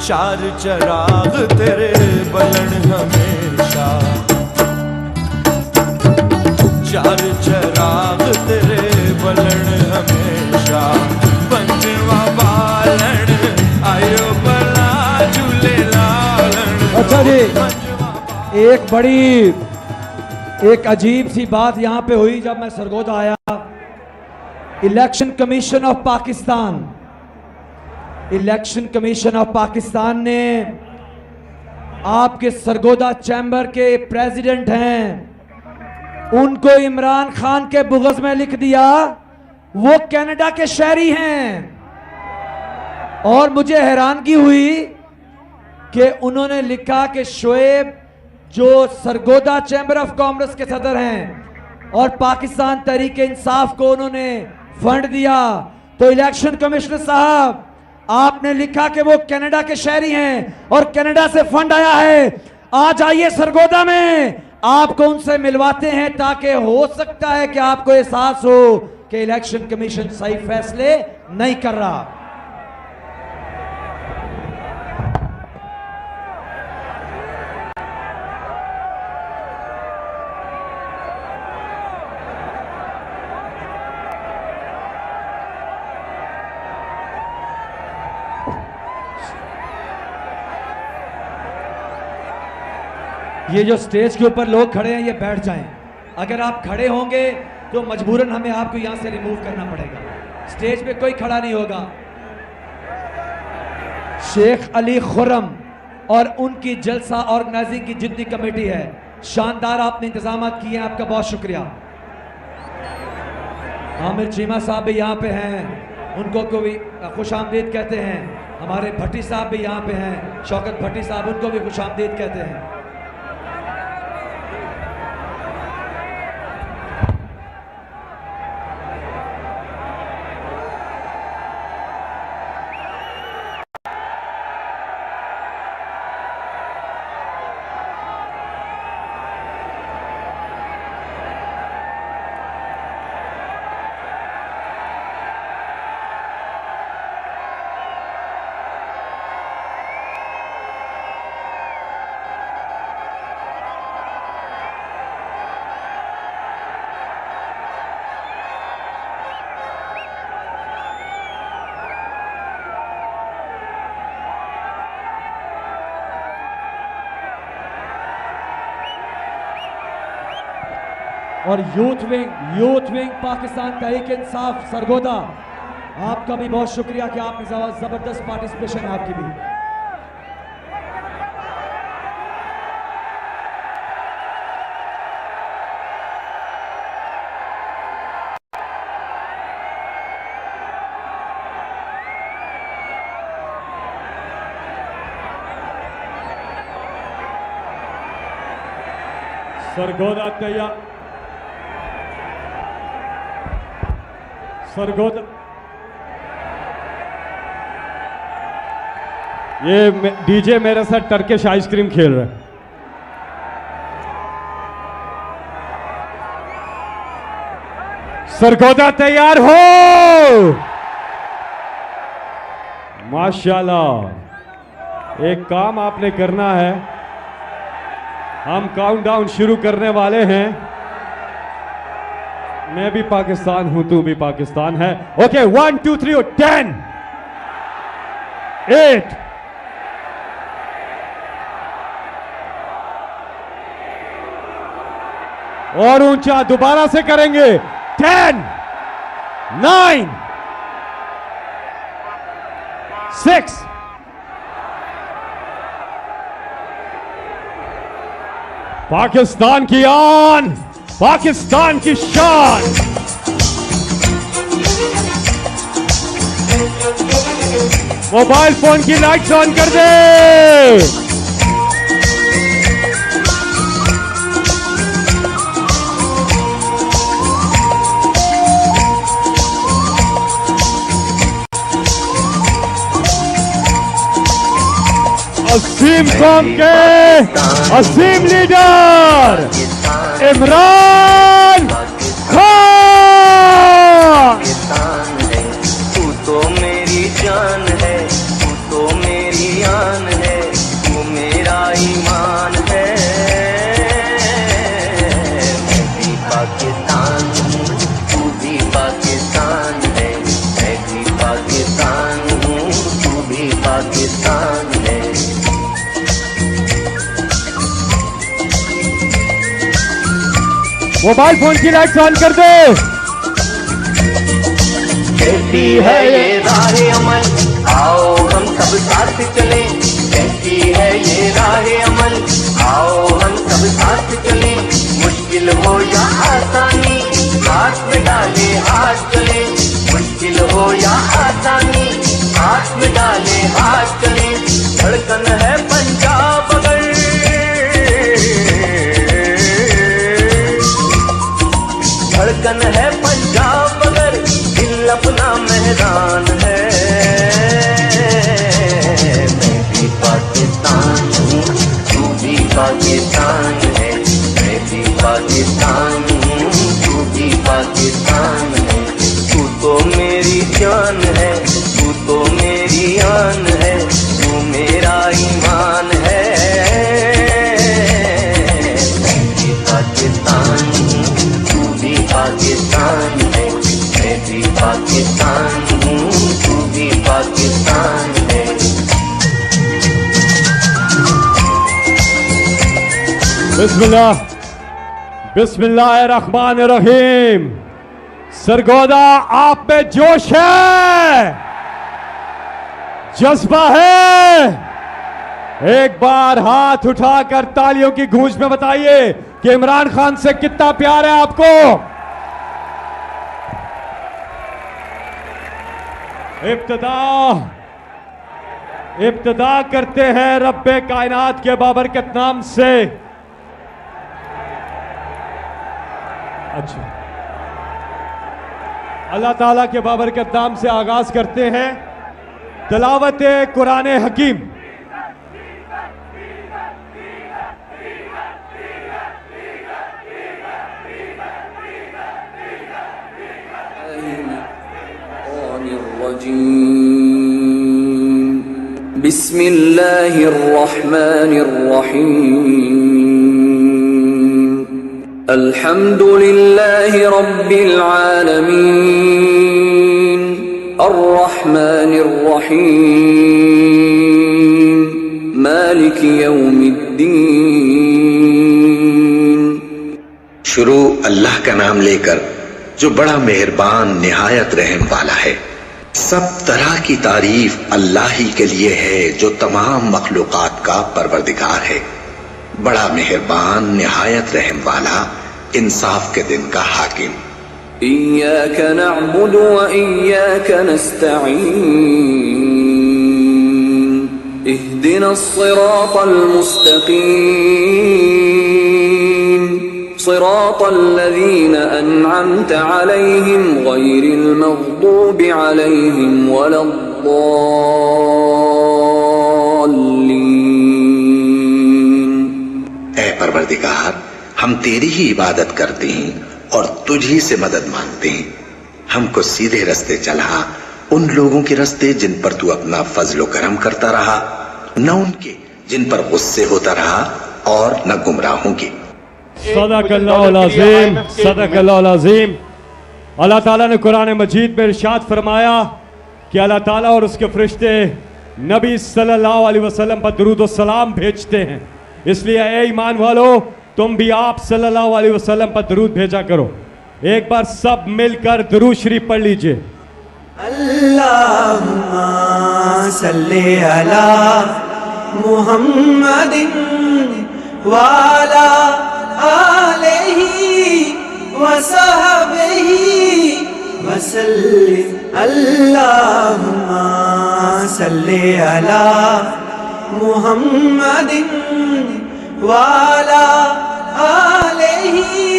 चार चराग तेरे बलन हमेशा, चार चराग तेरे बलन हमेशा, पंजवा बालन आयो बला झूले लालन। अच्छा जी, एक अजीब सी बात यहां पे हुई जब मैं सरगोदा आया। इलेक्शन कमीशन ऑफ पाकिस्तान ने आपके सरगोदा चैम्बर के प्रेसिडेंट हैं, उनको इमरान खान के बुग़्ज़ में लिख दिया वो कनाडा के शहरी हैं। और मुझे हैरानगी हुई कि उन्होंने लिखा कि शोएब जो सरगोदा चैम्बर ऑफ कॉमर्स के सदर हैं और पाकिस्तान तहरीक इंसाफ को उन्होंने फंड दिया, तो इलेक्शन कमिश्नर साहब आपने लिखा कि वो कनाडा के शहरी हैं और कनाडा से फंड आया है। आज आइए सरगोदा में आपको उनसे मिलवाते हैं ताकि हो सकता है कि आपको एहसास हो कि इलेक्शन कमीशन सही फैसले नहीं कर रहा। ये जो स्टेज के ऊपर लोग खड़े हैं ये बैठ जाएं। अगर आप खड़े होंगे तो मजबूरन हमें आपको यहां से रिमूव करना पड़ेगा। स्टेज पे कोई खड़ा नहीं होगा। शेख अली खुर्रम और उनकी जलसा ऑर्गेनाइजिंग की जितनी कमेटी है, शानदार आपने इंतजाम किए हैं, आपका बहुत शुक्रिया। आमिर चीमा साहब भी यहाँ पे हैं, उनको भी खुश आमदीद कहते हैं। हमारे भट्टी साहब भी यहाँ पे हैं, शौकत भट्टी साहब, उनको भी खुश आमदीद कहते हैं। और यूथ विंग पाकिस्तान तहरीक इंसाफ सरगोदा, आपका भी बहुत शुक्रिया कि आपने जबरदस्त पार्टिसिपेशन है आपकी भी। सरगोदा तैयार, सरगोदा ये डीजे मेरे साथ टर्किश आइसक्रीम खेल रहा है। सरगोदा तैयार हो? माशाल्लाह। एक काम आपने करना है, हम काउंटडाउन शुरू करने वाले हैं। मैं भी पाकिस्तान हूं, तू भी पाकिस्तान है। ओके, 1 2 3 और 10 8 और ऊंचा दोबारा से करेंगे। 10 9 6 पाकिस्तान की आन, पाकिस्तान की शान। मोबाइल फोन की लाइट्स ऑन कर दे। असीम कौम के असीम लीडर इमरान खान। तू तो मेरी जान है, तू तो मेरी आन मोबाइल फोन की लाइट्स ऑन कर दे। कैसी है ये राह अमल, आओ हम सब साथ चले। कैसी है ये राह अमल, आओ हम सब साथ चले। मुश्किल हो या आसानी, हाथ में डाले हाथ चले। मुश्किल हो या आसानी, हाथ में डाले हाथ चले। धड़कन है पंजाब अगर, धड़कन है पंजाब अगर, दिल अपना मैदान है। मैं भी पाकिस्तान हूँ, तू भी पाकिस्तान है। मैं भी पाकिस्तान हूँ, तू भी पाकिस्तान है। तू तो मेरी जान है, तू तो मेरी आन है, तू मेरा ईमान है। मैं भी पाकिस्तान हूँ, तू भी पाकिस्तान है। मैं भी पाकिस्तान हूँ, तू भी पाकिस्तान है। बिस्मिल्लाह, बिस्मिल्लाहिर्रहमानिर्रहीम। सरगोदा, आप में जोश है, जज्बा है। एक बार हाथ उठाकर तालियों की गूंज में बताइए कि इमरान खान से कितना प्यार है आपको। इब्तिदा करते हैं रब्बे कायनात के बाबरकत नाम से। अच्छा, अल्लाह ताला के बाबरकत नाम से आगाज करते हैं तिलावत कुरान हकीम। बिस्मिल्लाहिर्रहमानिर्रहीम। अल्हम्दुलिल्लाहि रब्बिल आलमीन, अर्रहमानिर्रहीम, मालिकि यौमिद्दीन। शुरू अल्लाह का नाम लेकर जो बड़ा मेहरबान निहायत रहम वाला है। सब तरह की तारीफ अल्लाह ही के लिए है जो तमाम मखलूकात का परवरदिगार है। बड़ा मेहरबान निहायत रहम वाला, इंसाफ के दिन का हाकिम। इय्याक नअबुदु व इय्याक नस्तईन, इहदिनस सिरातल मुस्तकीम, सिरातल लज़ीना अनअमता अलैहिम गैरिल मग़दूबि अलैहिम वलद्दाल्लीन। ऐ परवरदिगार, हम तेरी ही इबादत करते हैं और तुझी से मदद मांगते हैं। हमको सीधे रास्ते चला, उन लोगों के रास्ते जिन पर तू अपना फजल व करम करता रहा, न उनके जिन पर गुस्से होता रहा, और न गुमराहों के। सदक़ल्लाहुल अज़ीम, सदक़ल्लाहुल अज़ीम। अल्लाह ताला ने कुरान मजीद में इरशाद फरमाया कि अल्लाह ताला और उसके फरिश्ते नबी सल्लल्लाहु अलैहि वसल्लम पर दुरूद व सलाम भेजते हैं। इसलिए ए ईमान वालों, तुम भी आप सल्लल्लाहु अलैहि वसल्लम पर दुरूद भेजा करो। एक बार सब मिलकर दुरूद शरीफ पढ़ लीजिए। अल्लाहुम्मा सल्ली अला मुहम्मदिन वाला आलिही वसहबिही वसल्लिम। अल्लाहुम्मा सल्ली अला मुहम्मदिन वाला आलिही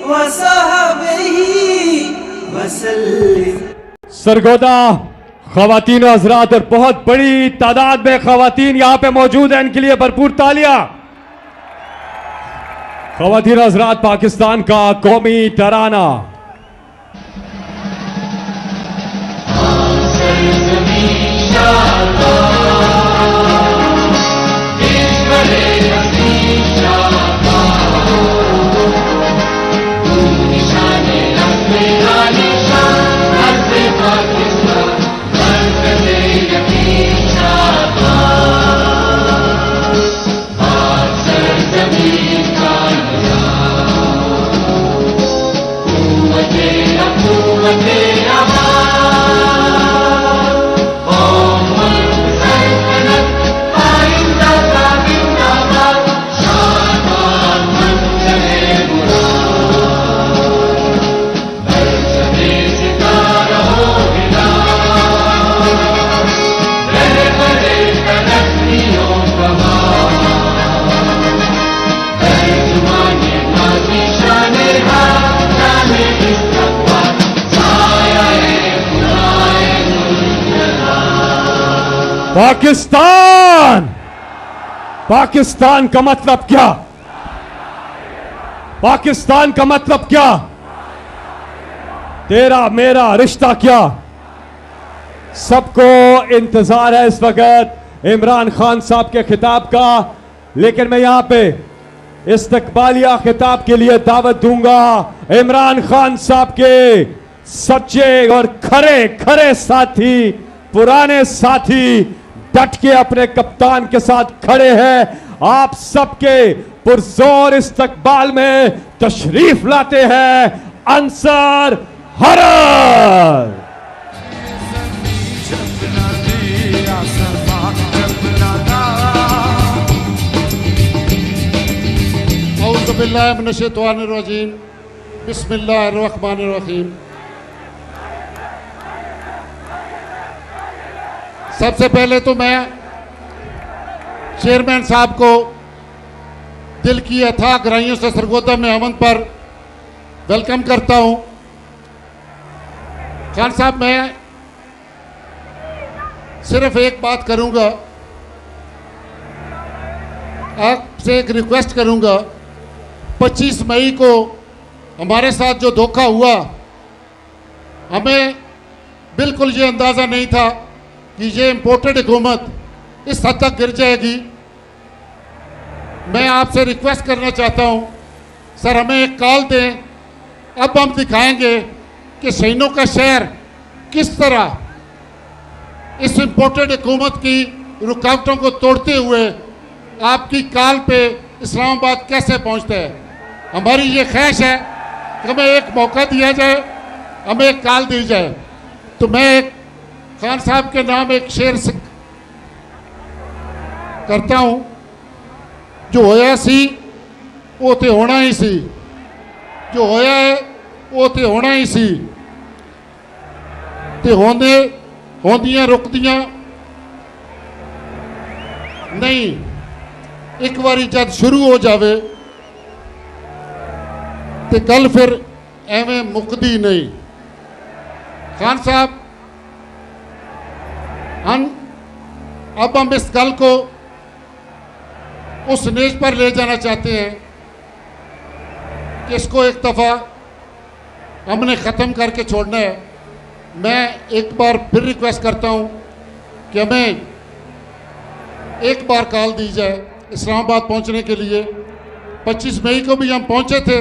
वसहबिही वसल्लिम। सरगोदा ख़वातीन हज़रात और बहुत बड़ी तादाद में ख़वातीन यहाँ पे मौजूद हैं, इनके लिए भरपूर तालियां। ख़वातीन हज़रात, पाकिस्तान का कौमी तराना। पाकिस्तान, पाकिस्तान का मतलब क्या? पाकिस्तान का मतलब क्या? तेरा मेरा रिश्ता क्या? सबको इंतजार है इस वक्त इमरान खान साहब के खिताब का, लेकिन मैं यहां पे इस्तकबालिया खिताब के लिए दावत दूंगा इमरान खान साहब के सच्चे और खरे खरे साथी, पुराने साथी डट के अपने कप्तान के साथ खड़े हैं। आप सबके पुरजोर इस्तकबाल में तशरीफ लाते हैं अंसार हरर। औज़ु बिल्लाहि मिनश्शैतानिर्रजीम, बिस्मिल्लाहिर्रहमानिर्रहीम। सबसे पहले तो मैं चेयरमैन साहब को दिल की अथाह गहराइयों से सरगोदा में अमन पर वेलकम करता हूं। खान साहब, मैं सिर्फ एक बात करूंगा, आपसे एक रिक्वेस्ट करूंगा। 25 मई को हमारे साथ जो धोखा हुआ, हमें बिल्कुल ये अंदाज़ा नहीं था कि ये इम्पोर्टेड हुकूमत इस हद तक गिर जाएगी। मैं आपसे रिक्वेस्ट करना चाहता हूं, सर हमें एक कॉल दें, अब हम दिखाएंगे कि शहीनों का शहर किस तरह इस इम्पोर्टेड हुकूमत की रुकावटों को तोड़ते हुए आपकी कॉल पे इस्लामाबाद कैसे पहुंचता है। हमारी ये ख्वाहिश है कि हमें एक मौका दिया जाए, हमें एक कॉल दी जाए। तो मैं एक खान साहब के नाम एक शेर करता हूं, जो होया सी वो ते होना ही सी, जो होया है वो ते होना ही सी, ते होंदे होंदियां रुकदियां नहीं, एक बारी जब शुरू हो जावे तो गल फिर एवं मुकदी नहीं। खान साहब, अब हम इस गल को उस नेज पर ले जाना चाहते हैं कि इसको एक दफ़ा हमने ख़त्म करके छोड़ना है। मैं एक बार फिर रिक्वेस्ट करता हूं कि हमें एक बार कॉल दी जाए इस्लामाबाद पहुंचने के लिए। 25 मई को भी हम पहुंचे थे,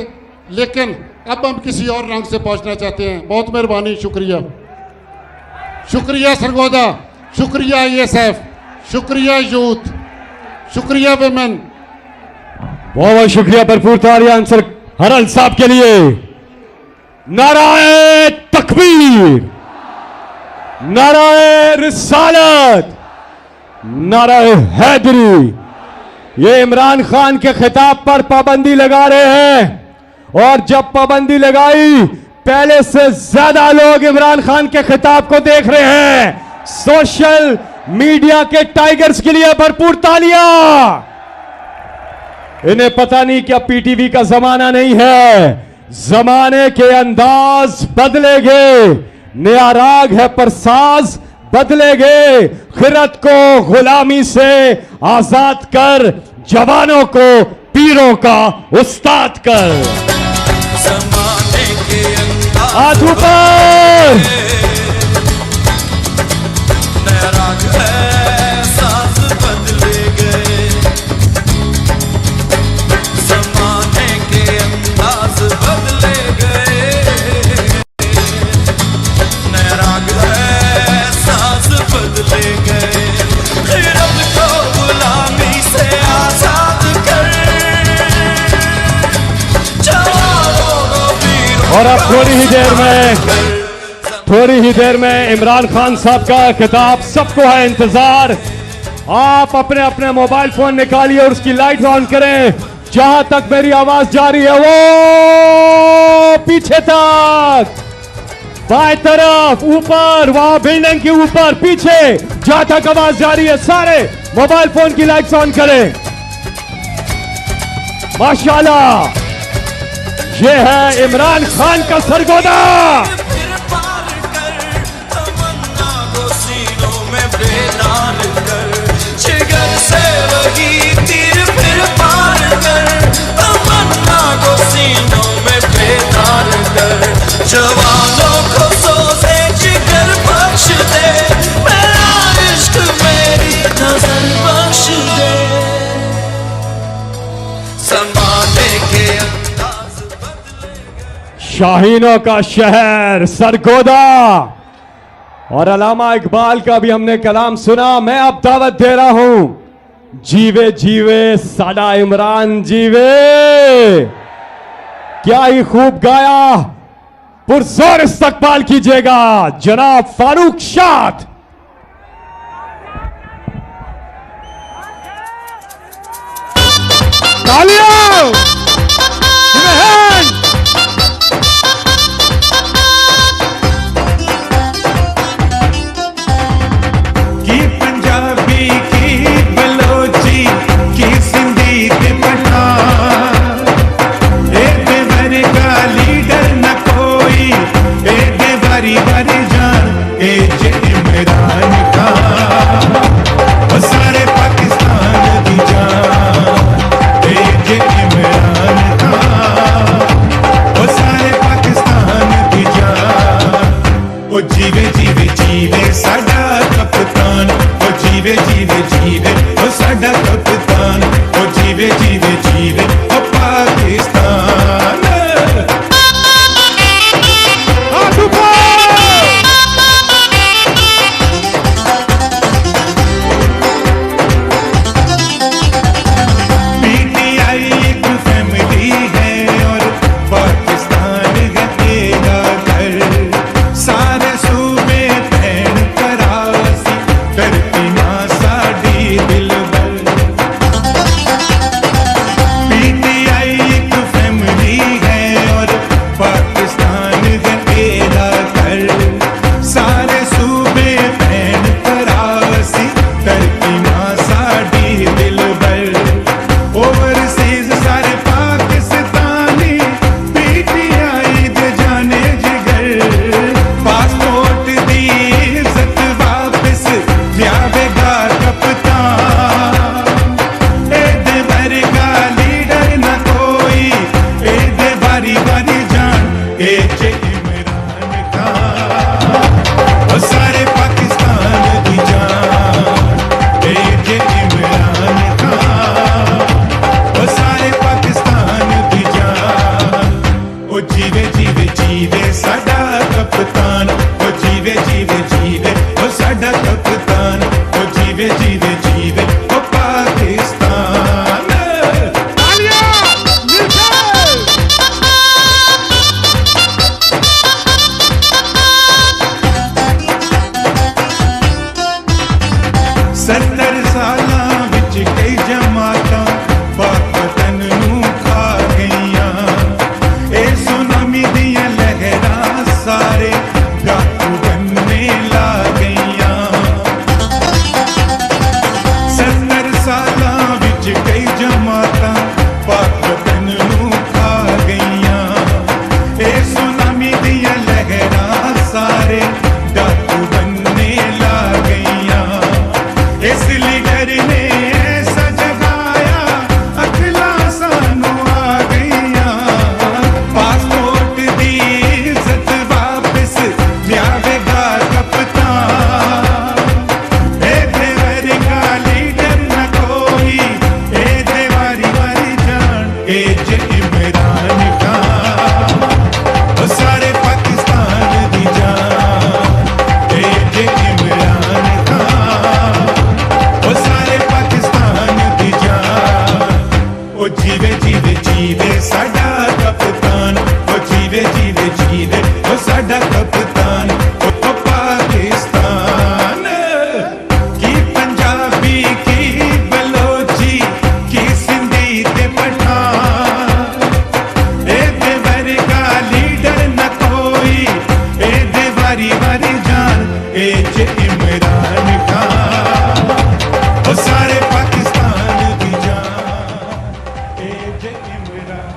लेकिन अब हम किसी और रंग से पहुंचना चाहते हैं। बहुत मेहरबानी, शुक्रिया। शुक्रिया सरगोदा, शुक्रिया ESF, शुक्रिया यूथ, शुक्रिया विमेन। बहुत बहुत शुक्रिया, भरपूर तालियां अंसार हरर साहब के लिए। नाराए तकबीर, नाराए रिसालत, नाराए हैदरी। ये इमरान खान के खिताब पर पाबंदी लगा रहे हैं, और जब पाबंदी लगाई पहले से ज्यादा लोग इमरान खान के खिताब को देख रहे हैं। सोशल मीडिया के टाइगर्स के लिए भरपूर तालियां। इन्हें पता नहीं कि अब PTV का जमाना नहीं है, जमाने के अंदाज बदलेंगे, नया राग है पर साज बदलेंगे। खिरत को गुलामी से आजाद कर, जवानों को पीरों का उस्ताद कर। जमाने के अंदाज हाथ ऊपर, नया राग है, साज बदले गए। जमाने के अंदाज बदले गए, नया राग है, साज बदले गए। खिरत को गुलामी से आजाद कर, और अब थोड़ी ही देर में इमरान खान साहब का खिताब। सबको है इंतजार। आप अपने अपने मोबाइल फोन निकालिए और उसकी लाइट ऑन करें। जहां तक मेरी आवाज जा रही है वो पीछे तक, बाएं तरफ, ऊपर, वहां बिल्डिंग के ऊपर, पीछे, जहां तक आवाज जा रही है सारे मोबाइल फोन की लाइट्स ऑन करें। माशाल्लाह, ये है इमरान खान का सरगोदा। फिर पार कर, तमन्ना को सीनों में बेदार कर। शाहीनों का शहर सरगोदा और अलामा इकबाल का भी हमने कलाम सुना। मैं अब दावत दे रहा हूं, जीवे जीवे साडा इमरान जीवे। क्या ही खूब गाया, पुरजोर इस्तकबाल कीजिएगा जनाब फारूक शाद। तालियां! की पंजाबी की बलोची की सिंधी के पठान, ए वर्गा लीडर न कोई, ए बारी बारी जान ए जे इमरान खान, वो सारे पाकिस्तान दी जान ए जे इमरान खान, वो सारे पाकिस्तान दी जान। ओ जीवे जीवे जीवे साडा कप्तान, ओ जीवे जीवे जीवे ओ साडा कप्तान, ओ जीवे जीवे जीवे ओ पाकिस्तान। पीटीआई एक फैमिली है और पाकिस्तान रहेगा घर, सारे सूबे भैन करासी करती मां साडी दिलबर। पीटीआई एक फैमिली है और पाकिस्तान रहेगा घर, सारे सूबे भैन करासी करती मां साडी दिलबर। ओवरसीज सारे पाकिस्तानी पीटीआई दे जाने जिगर, पासपोर्ट दी इज्जत वापस लियावेगा कप्तान, एदे वर्गा लीडर न कोई, एदे बारी बारी जान ए जे इमरान खान, वो सारे पाकिस्तान दी जान ए जे इमरान खान, वो सारे पाकिस्तान दी जान। ओ जीवे जीवे जीवे साडा कप्तान, ओ जीवे जीवे जीवे ओ साडा कप्तान, ओ जीवे जीवे जीवे ओ पाकिस्तान। सत्तर सालां विच कई जमातां पाक वतन नूं खा गईयां, ए सुनामी दियां लहरां सारे डाकू बनने ला गईयां। सत्तर सालां विच कई जमातां पाक वतन नूं खा गईयां, ए सुनामी दियां लहरां सारे डाकू बनने ला गईयां। इस लीडर ने ऐसा जगाया अखिलां सानू आ गईयां, पासपोर्ट दी इज्जत वापस लियावेगा कप्तान, एदे वर्गा लीडर न कोई, एदे वारी वारी जान ए जे इमरान खान, वो सारे पाकिस्तान दी जान ए जे इमरान खान, वो सारे पाकिस्तान दी जान। ओ जीवे जीवे जीवे साडा कप्तान, ओ जीवे जीवे जीवे ओ साडा कप्तान, ओ पाकिस्तान। की पंजाबी की बलोची की सिंधी ते पठान, एदे वर्गा लीडर न कोई, एदे वारी वारी जान ए जे इमरान खान, वो सारे पाकिस्तान दी जान ए जे इमरान।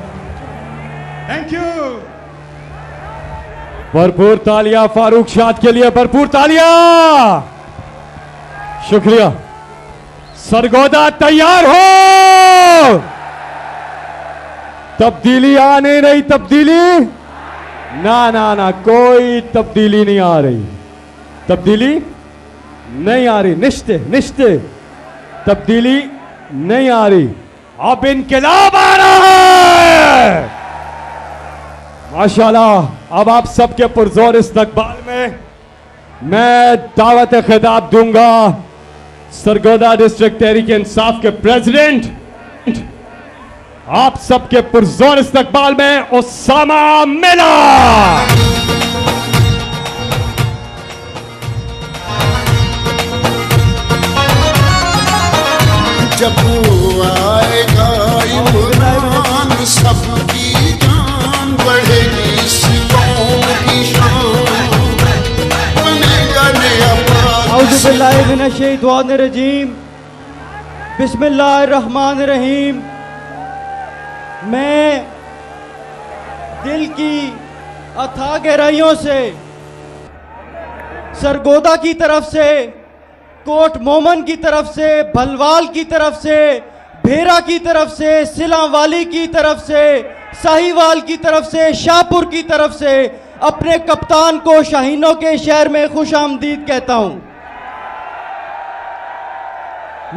Thank you. भरपूर तालियां फारूक शाद के लिए, भरपूर तालियां। शुक्रिया। सरगोदा तैयार हो, तब्दीली आने नहीं, तब्दीली ना ना ना, कोई तब्दीली नहीं आ रही, तब्दीली नहीं आ रही, निश्चित निश्चित तब्दीली नहीं आ रही। अब इनकलाब आ रहा है, माशाल्लाह। अब आप सबके पुरजोर इस्तकबाल में मैं दावत खिताब दूंगा सरगोदा डिस्ट्रिक्ट तहरीक इंसाफ के प्रेसिडेंट, आप सबके पुरजोर इस्तकबाल में उसामा मिला। जब आएगा इमरान सबकी जान बढ़ेगी, इस कौम की शान बनेगा नया औज़ुबिल्लाहिमिनश्शैतानिर्रजीम, बिस्मिल्लाहिर्रहमानिर्रहीम। मैं दिल की अथाह गहराइयों से सरगोदा की तरफ से, कोट मोमन की तरफ से, भलवाल की तरफ से, भेरा की तरफ से, सिलावाली की तरफ से, साहिवाल की तरफ से, शाहपुर की तरफ से अपने कप्तान को शाहीनों के शहर में खुश आमदीद कहता हूं।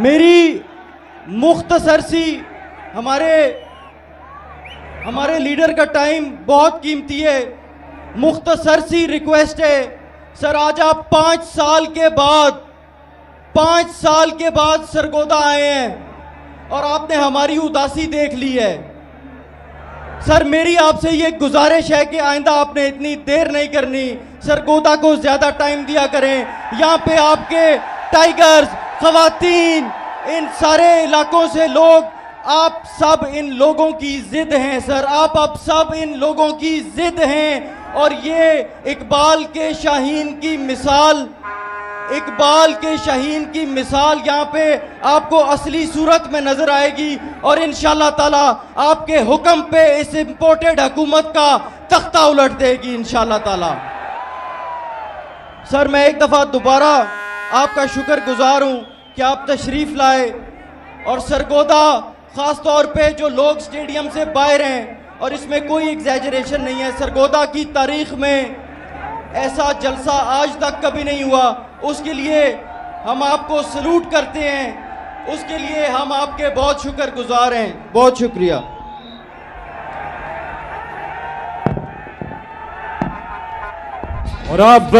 मेरी मुख्तसर सी हमारे लीडर का टाइम बहुत कीमती है, मुख्तसर सी रिक्वेस्ट है सर, आज आप 5 साल के बाद सरगोदा आए हैं और आपने हमारी उदासी देख ली है। सर मेरी आपसे ये गुजारिश है कि आइंदा आपने इतनी देर नहीं करनी, सरगोदा को ज़्यादा टाइम दिया करें। यहाँ पे आपके टाइगर्स, खवातीन, इन सारे इलाकों से लोग, आप सब इन लोगों की जिद हैं सर, आप सब इन लोगों की जिद हैं। और ये इकबाल के शाहीन की मिसाल यहाँ पे आपको असली सूरत में नजर आएगी और इंशाल्लाह ताला आपके हुक्म पे इस इंपोर्टेड हुकूमत का तख्ता उलट देगी इंशाल्लाह ताला। सर मैं एक दफ़ा दोबारा आपका शुक्रगुजार हूँ कि आप तशरीफ़ लाए और सरगोदा ख़ास तौर पे जो लोग स्टेडियम से बाहर हैं, और इसमें कोई एग्जैजरेशन नहीं है, सरगोदा की तारीख़ में ऐसा जलसा आज तक कभी नहीं हुआ। उसके लिए हम आपको सलूट करते हैं, उसके लिए हम आपके बहुत शुक्रगुजार हैं। बहुत शुक्रिया। और अब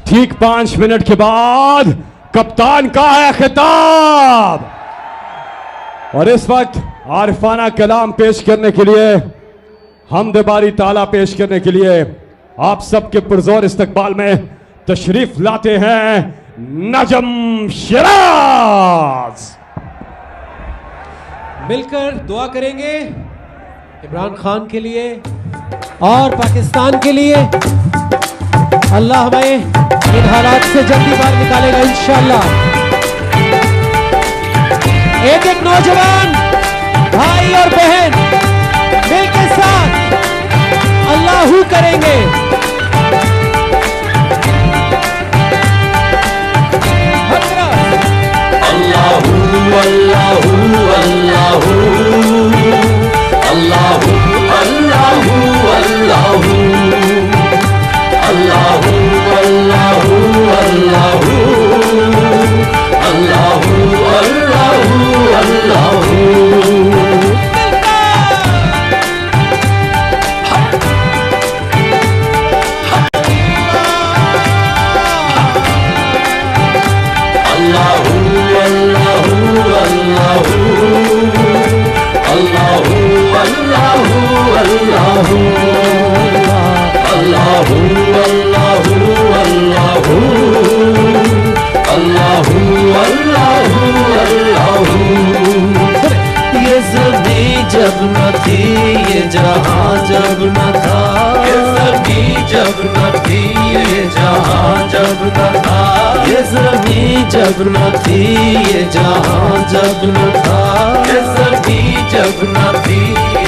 ठीक 5 मिनट के बाद कप्तान का है खिताब, और इस वक्त आरिफाना कलाम पेश करने के लिए, हमद बारी ताला पेश करने के लिए आप सबके पुरजोर इस्तकबाल में तशरीफ लाते हैं नजम शिराज। मिलकर दुआ करेंगे इमरान खान के लिए और पाकिस्तान के लिए। अल्लाह हमें इन हालात से जल्दी बाहर निकालेगा इंशाअल्लाह। एक एक नौजवान भाई और बहन मिल के साथ अल्लाहू करेंगे। अल्लाहू अल्लाहू अल्लाहू अल्लाहू अल्लाहू अल्लाहू अल्लाहू अल्लाहू अल्लाहू अल्लाहू अल्लाहू अल्लाहू। ये ज़मीं जब न थी, ये जहां जब न था, ये ज़मीं जब न थी, ये जहां जब न था, ये ज़मीं जब न थी, ये जहां जब न था, ये ज़मीं जब न थी,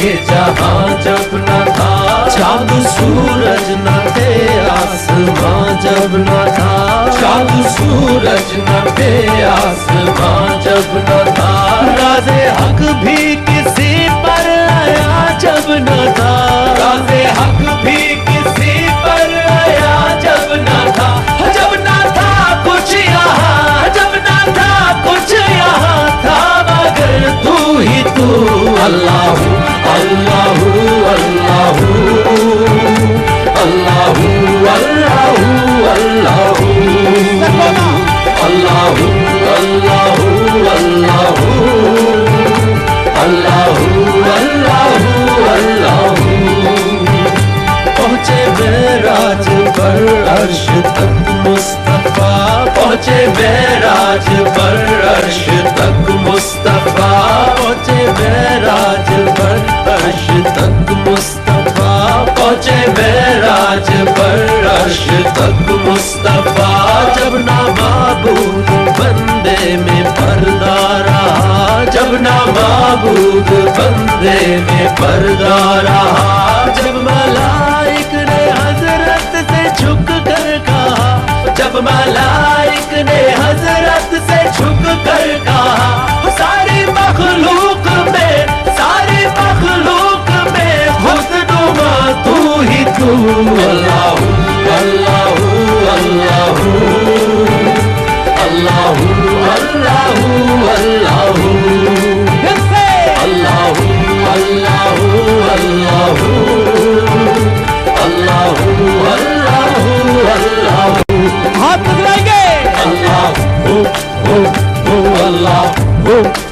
ये जहां जब न था। चाँद सूरज न थे, आसमां जब न था, चाँद सूरज न थे, आसमां जब न था। राज़े हक भी किसी पर आया जब न था, राज़े हक भी किसी पर आया जब न था। जब न था कुछ यहाँ, जब न था कुछ यहाँ था, मगर तू ही तू। अल्लाहू अल्लाहू अल्लाहू अल्लाहू अल्लाहू अल्लाहू अल्लाहू अल्लाहू अल्लाहू पहुँचे मेराज पर अर्श तक मुस्तफा पहुँचे मेराज पर अर्श तक मुस्तफा पहुँचे मेराज पर अर्श तक मुस्तफा पहुँचे मेराज पर अर्श तक मुस्तफा जब ना माबूद बंदे में पर्दा रहा जब ना माबूद बंदे में पर्दा रहा जब मलाइक ने हजरत से झुक कर कहा जब मलाइक ने हजरत से झुक कर कहा सारी मखलूक में हुस्नुमा तू ही तू अल्लाहू अल्लाहू अल्लाहू अल्लाहू अल्लाहू अल्लाहू अल्लाहू अल्लाहू अल्लाहू अल्लाहू अल्लाहू अल्लाहू हाथ मिलाएंगे अल्लाहू अल्लाहू अल्लाहू अल्लाहू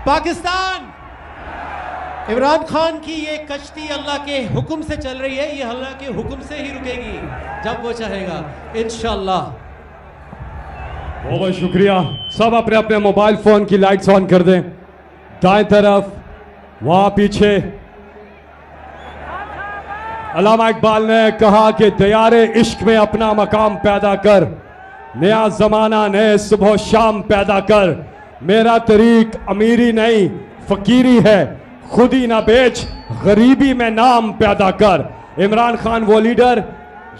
पाकिस्तान इमरान खान की ये कश्ती अल्लाह के हुक्म से चल रही है, ये अल्लाह के हुक्म से ही रुकेगी जब वो चाहेगा इंशाअल्लाह। बहुत शुक्रिया। सब अपने अपने मोबाइल फोन की लाइट्स ऑन कर दें। दाएं तरफ वहां पीछे अल्लामा इकबाल ने कहा कि तैयारे इश्क में अपना मकाम पैदा कर, नया जमाना नए सुबह शाम पैदा कर, मेरा तरीक अमीरी नहीं फकीरी है, खुद ही ना बेच गरीबी में नाम पैदा कर। इमरान खान वो लीडर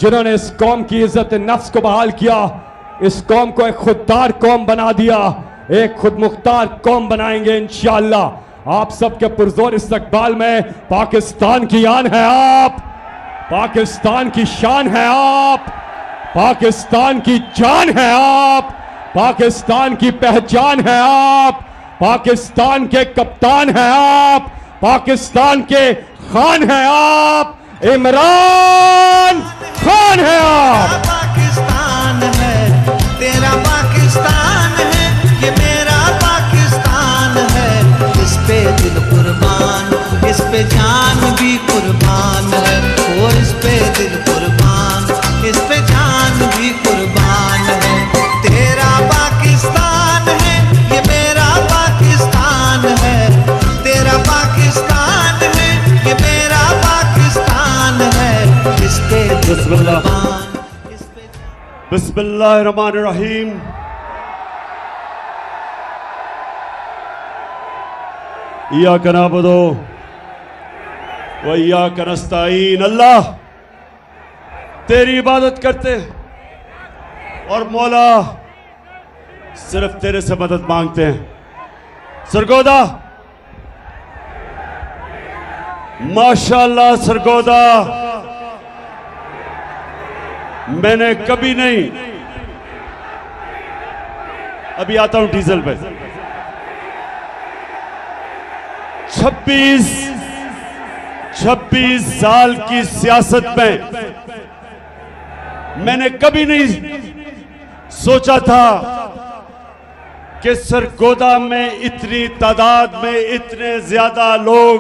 जिन्होंने इस कौम की इज्जत नफ्स को बहाल किया, इस कौम को एक खुददार कौम बना दिया, एक खुदमुख्तार कौम बनाएंगे इंशाअल्लाह। आप सबके पुरजोर इस्तकबाल में पाकिस्तान की आन है आप, पाकिस्तान की शान है आप, पाकिस्तान की जान है आप, पाकिस्तान की पहचान है आप, पाकिस्तान के कप्तान हैं आप, पाकिस्तान के खान हैं आप, इमरान खान हैं आप। पाकिस्तान है तेरा पाकिस्तान है, ये मेरा पाकिस्तान है, इस पे दिल कुर्बान, इस पे जान भी कुर्बान है, और इस पे दिल कुर्बान, इस पे जान भी कुर्बान है। तेरा पाकिस्तान है, ये मेरा पाकिस्तान है, तेरा पाकिस्तान है, ये मेरा पाकिस्तान है, इस पे दिल कुर्बान। बिस्मिल्लाहिर्रहमानिर्रहीम। इय्याका नअबुदु व इय्याका नस्तईन। अल्लाह तेरी इबादत करते, और मौला सिर्फ तेरे से मदद मांगते हैं। सरगोदा, माशाअल्लाह सरगोदा, मैंने कभी नहीं, अभी आता हूं डीजल पे, 26 साल की सियासत में मैंने कभी नहीं सोचा था कि सरगोदा में इतनी तादाद में इतने ज्यादा लोग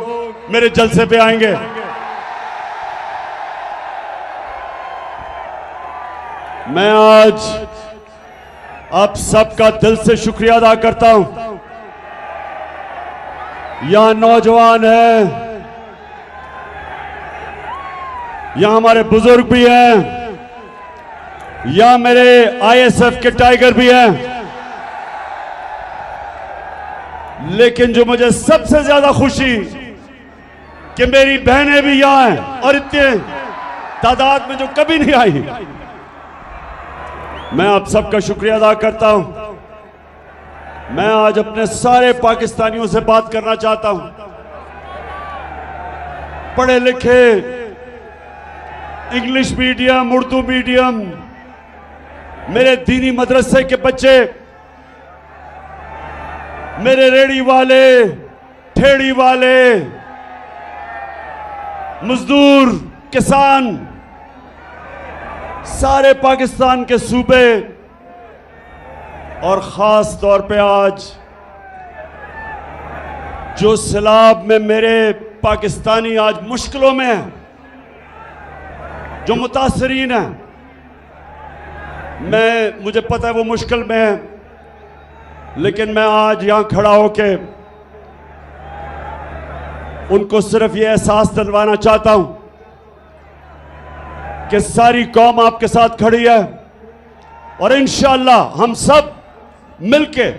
मेरे जलसे पे आएंगे। मैं आज आप सबका दिल से शुक्रिया अदा करता हूं। यहां नौजवान हैं, यहां हमारे बुजुर्ग भी हैं, यहां मेरे आईएसएफ के टाइगर भी हैं, लेकिन जो मुझे सबसे ज्यादा खुशी कि मेरी बहनें भी यहां हैं और इतने तादाद में जो कभी नहीं आई। मैं आप सबका शुक्रिया अदा करता हूं। मैं आज अपने सारे पाकिस्तानियों से बात करना चाहता हूं। पढ़े लिखे, इंग्लिश मीडियम, उर्दू मीडियम, मेरे दीनी मदरसे के बच्चे, मेरे रेड़ी वाले, ठेड़ी वाले, मजदूर, किसान, सारे पाकिस्तान के सूबे और खास तौर पे आज जो सैलाब में मेरे पाकिस्तानी आज मुश्किलों में हैं, जो मुतासरीन हैं, मुझे पता है वो मुश्किल में है, लेकिन मैं आज यहां खड़ा होके उनको सिर्फ ये एहसास दिलवाना चाहता हूं कि सारी कौम आपके साथ खड़ी है और इंशाअल्लाह हम सब मिलके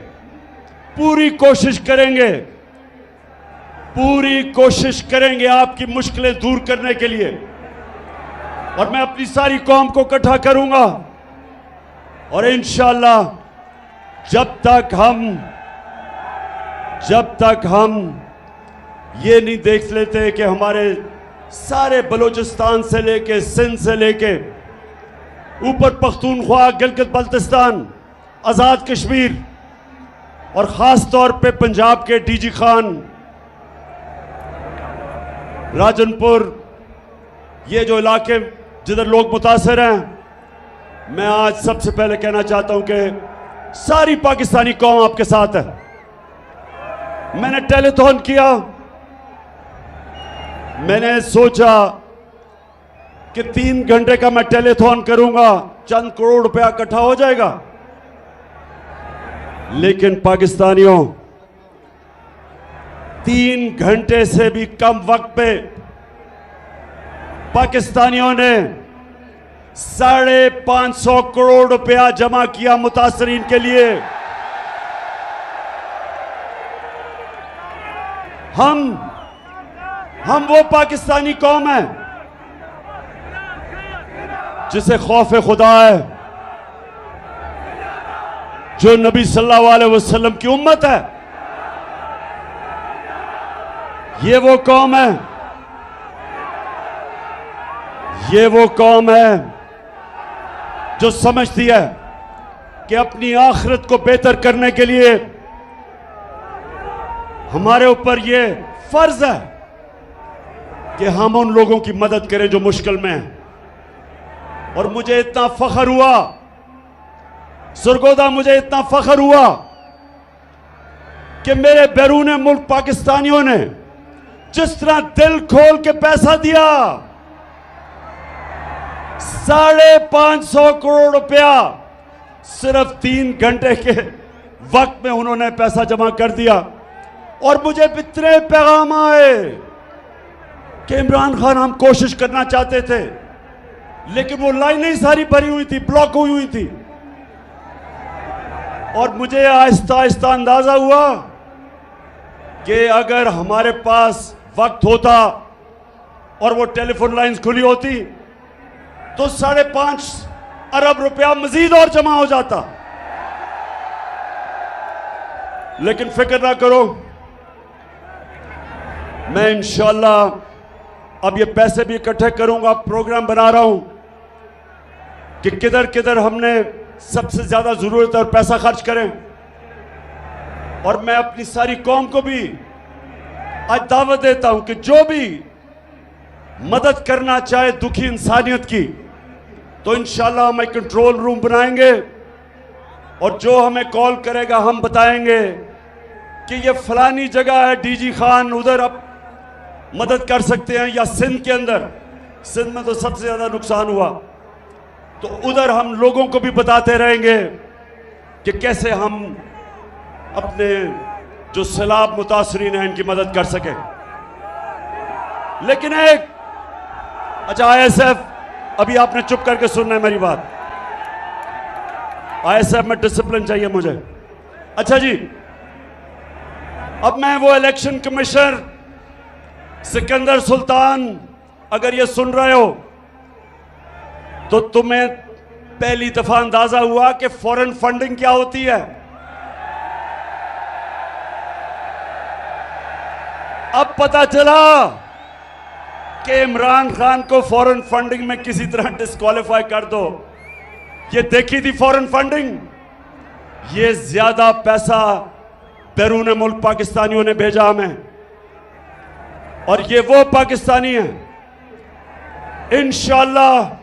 पूरी कोशिश करेंगे आपकी मुश्किलें दूर करने के लिए। और मैं अपनी सारी कौम को इकट्ठा करूंगा और इंशाअल्लाह जब तक हम ये नहीं देख लेते कि हमारे सारे बलूचिस्तान से लेके सिंध से लेके ऊपर पख्तूनख्वा, गिलगित बल्तिस्तान, आज़ाद कश्मीर और ख़ास तौर पे पंजाब के डीजी खान, राजनपुर, ये जो इलाके जिधर लोग मुतासर हैं, मैं आज सबसे पहले कहना चाहता हूं कि सारी पाकिस्तानी कौम आपके साथ है। मैंने टेलीथॉन किया, मैंने सोचा कि 3 घंटे का मैं टेलीथॉन करूंगा, चंद करोड़ रुपया इकट्ठा हो जाएगा। लेकिन पाकिस्तानियों, 3 घंटे से भी कम वक्त पे पाकिस्तानियों ने 550 करोड़ रुपया जमा किया मुतासरीन के लिए। हम वो पाकिस्तानी कौम है जिसे खौफ खुदा है, जो नबी सल्लल्लाहु अलैहि वसल्लम की उम्मत है। ये वो कौम है जो समझती है कि अपनी आखिरत को बेहतर करने के लिए हमारे ऊपर ये फर्ज है कि हम उन लोगों की मदद करें जो मुश्किल में हैं। और मुझे इतना फख्र हुआ सरगोदा, मुझे इतना फख्र हुआ कि मेरे बैरून मुल्क पाकिस्तानियों ने जिस तरह दिल खोल के पैसा दिया, 550 करोड़ रुपया सिर्फ 3 घंटे के वक्त में उन्होंने पैसा जमा कर दिया। और मुझे इतने पैगाम आए कि इमरान खान, हम कोशिश करना चाहते थे लेकिन वो लाइनें ही सारी भरी हुई थी, ब्लॉक हुई थी। और मुझे आहिस्ता आहिस्ता अंदाजा हुआ कि अगर हमारे पास वक्त होता और वो टेलीफोन लाइंस खुली होती तो 5.5 अरब रुपया मजीद और जमा हो जाता। लेकिन फिक्र ना करो, मैं इंशाअल्लाह अब ये पैसे भी इकट्ठे करूंगा। प्रोग्राम बना रहा हूं कि किधर किधर हमने सबसे ज्यादा जरूरत है और पैसा खर्च करें। और मैं अपनी सारी कौम को भी आज दावत देता हूं कि जो भी मदद करना चाहे दुखी इंसानियत की, तो इंशाअल्लाह हम एक कंट्रोल रूम बनाएंगे और जो हमें कॉल करेगा हम बताएंगे कि ये फलानी जगह है, डीजी खान उधर आप मदद कर सकते हैं, या सिंध के अंदर, सिंध में तो सबसे ज्यादा नुकसान हुआ, तो उधर हम लोगों को भी बताते रहेंगे कि कैसे हम अपने जो सैलाब मुतासरीन हैं इनकी मदद कर सके। लेकिन एक अच्छा ISF, अभी आपने चुप करके सुनना है मेरी बात। ISF में डिसिप्लिन चाहिए मुझे। अच्छा जी, अब मैं वो इलेक्शन कमिश्नर सिकंदर सुल्तान, अगर ये सुन रहे हो तो तुम्हें पहली दफा अंदाजा हुआ कि फॉरेन फंडिंग क्या होती है। अब पता चला कि इमरान खान को फॉरेन फंडिंग में किसी तरह डिस्क्वालीफाई कर दो। ये देखी थी फॉरेन फंडिंग, ये ज्यादा पैसा बैरून मुल्क पाकिस्तानियों ने भेजा हमें, और ये वो पाकिस्तानी हैं। इंशाअल्लाह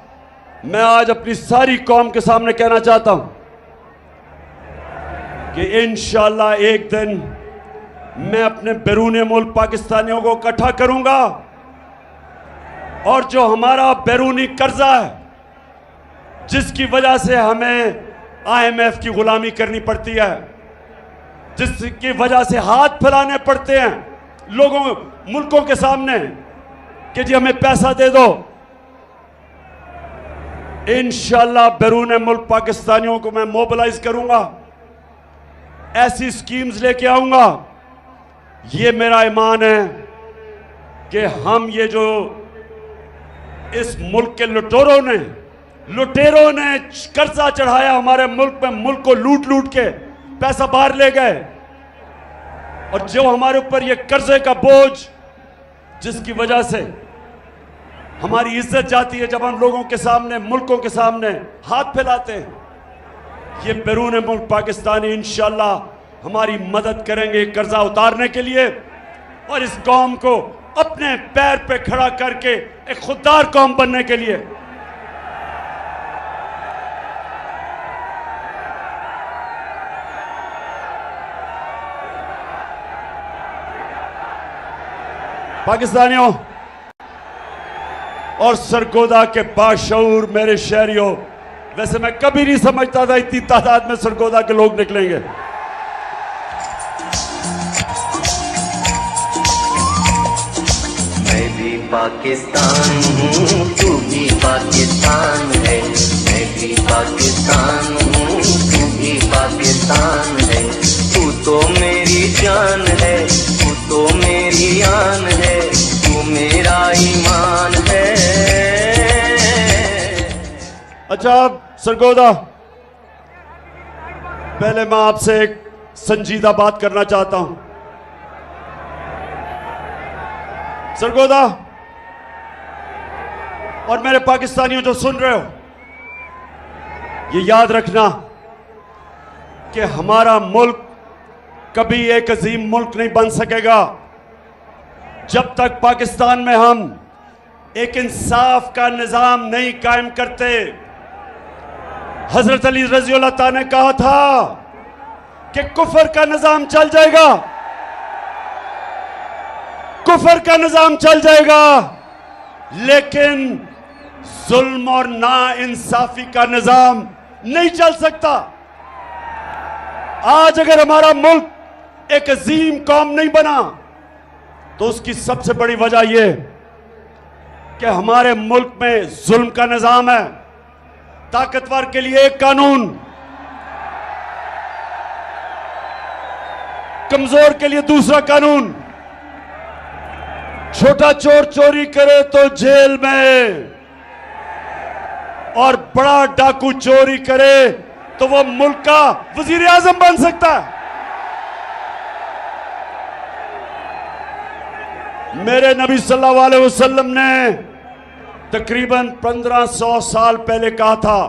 मैं आज अपनी सारी कौम के सामने कहना चाहता हूं कि इंशाअल्लाह एक दिन मैं अपने बैरून मुल्क पाकिस्तानियों को इकट्ठा करूंगा, और जो हमारा बैरूनी कर्जा है, जिसकी वजह से हमें IMF की गुलामी करनी पड़ती है, जिसकी वजह से हाथ फैलाने पड़ते हैं लोगों मुल्कों के सामने कि जी हमें पैसा दे दो, इंशाअल्लाह बैरून मुल्क पाकिस्तानियों को मैं मोबिलाइज करूंगा, ऐसी स्कीम्स लेके आऊंगा। ये मेरा ईमान है कि हम ये जो इस मुल्क के लुटेरों ने कर्जा चढ़ाया हमारे मुल्क में, मुल्क को लूट लूट के पैसा बाहर ले गए, और जो हमारे ऊपर ये कर्जे का बोझ, जिसकी वजह से हमारी इज्जत जाती है जब हम लोगों के सामने, मुल्कों के सामने हाथ फैलाते हैं, ये बैरून मुल्क पाकिस्तानी इंशाअल्लाह हमारी मदद करेंगे कर्जा उतारने के लिए, और इस कौम को अपने पैर पे खड़ा करके एक खुददार कौम बनने के लिए। पाकिस्तानियों और सरगोदा के बाशऊर मेरे शहरियों, वैसे मैं कभी नहीं समझता था इतनी तादाद में सरगोदा के लोग निकलेंगे। मैं भी पाकिस्तान हूँ, तू भी पाकिस्तान है, मैं भी पाकिस्तान हूँ, तू भी पाकिस्तान है, तू तो मेरी जान है, तू तो मेरी आन है, तू मेरा ईमान है। अच्छा सरगोदा, पहले मैं आपसे एक संजीदा बात करना चाहता हूं। सरगोदा और मेरे पाकिस्तानियों जो सुन रहे हो, ये याद रखना कि हमारा मुल्क कभी एक अजीम मुल्क नहीं बन सकेगा जब तक पाकिस्तान में हम एक इंसाफ का निजाम नहीं कायम करते। हजरत अली रज़ी अल्लाह ताला ने कहा था कि कुफर का निजाम चल जाएगा, कुफर का निजाम चल जाएगा, लेकिन जुल्म और ना इंसाफी का निजाम नहीं चल सकता। आज अगर हमारा मुल्क एक अजीम कौम नहीं बना तो उसकी सबसे बड़ी वजह यह कि हमारे मुल्क में जुल्म का निजाम है। ताकतवर के लिए एक कानून, कमजोर के लिए दूसरा कानून। छोटा चोर चोरी करे तो जेल में, और बड़ा डाकू चोरी करे तो वो मुल्क का वजीर आजम बन सकता है। मेरे नबी सल्लल्लाहु अलैहि वसल्लम ने तकरीबन 1500 साल पहले कहा था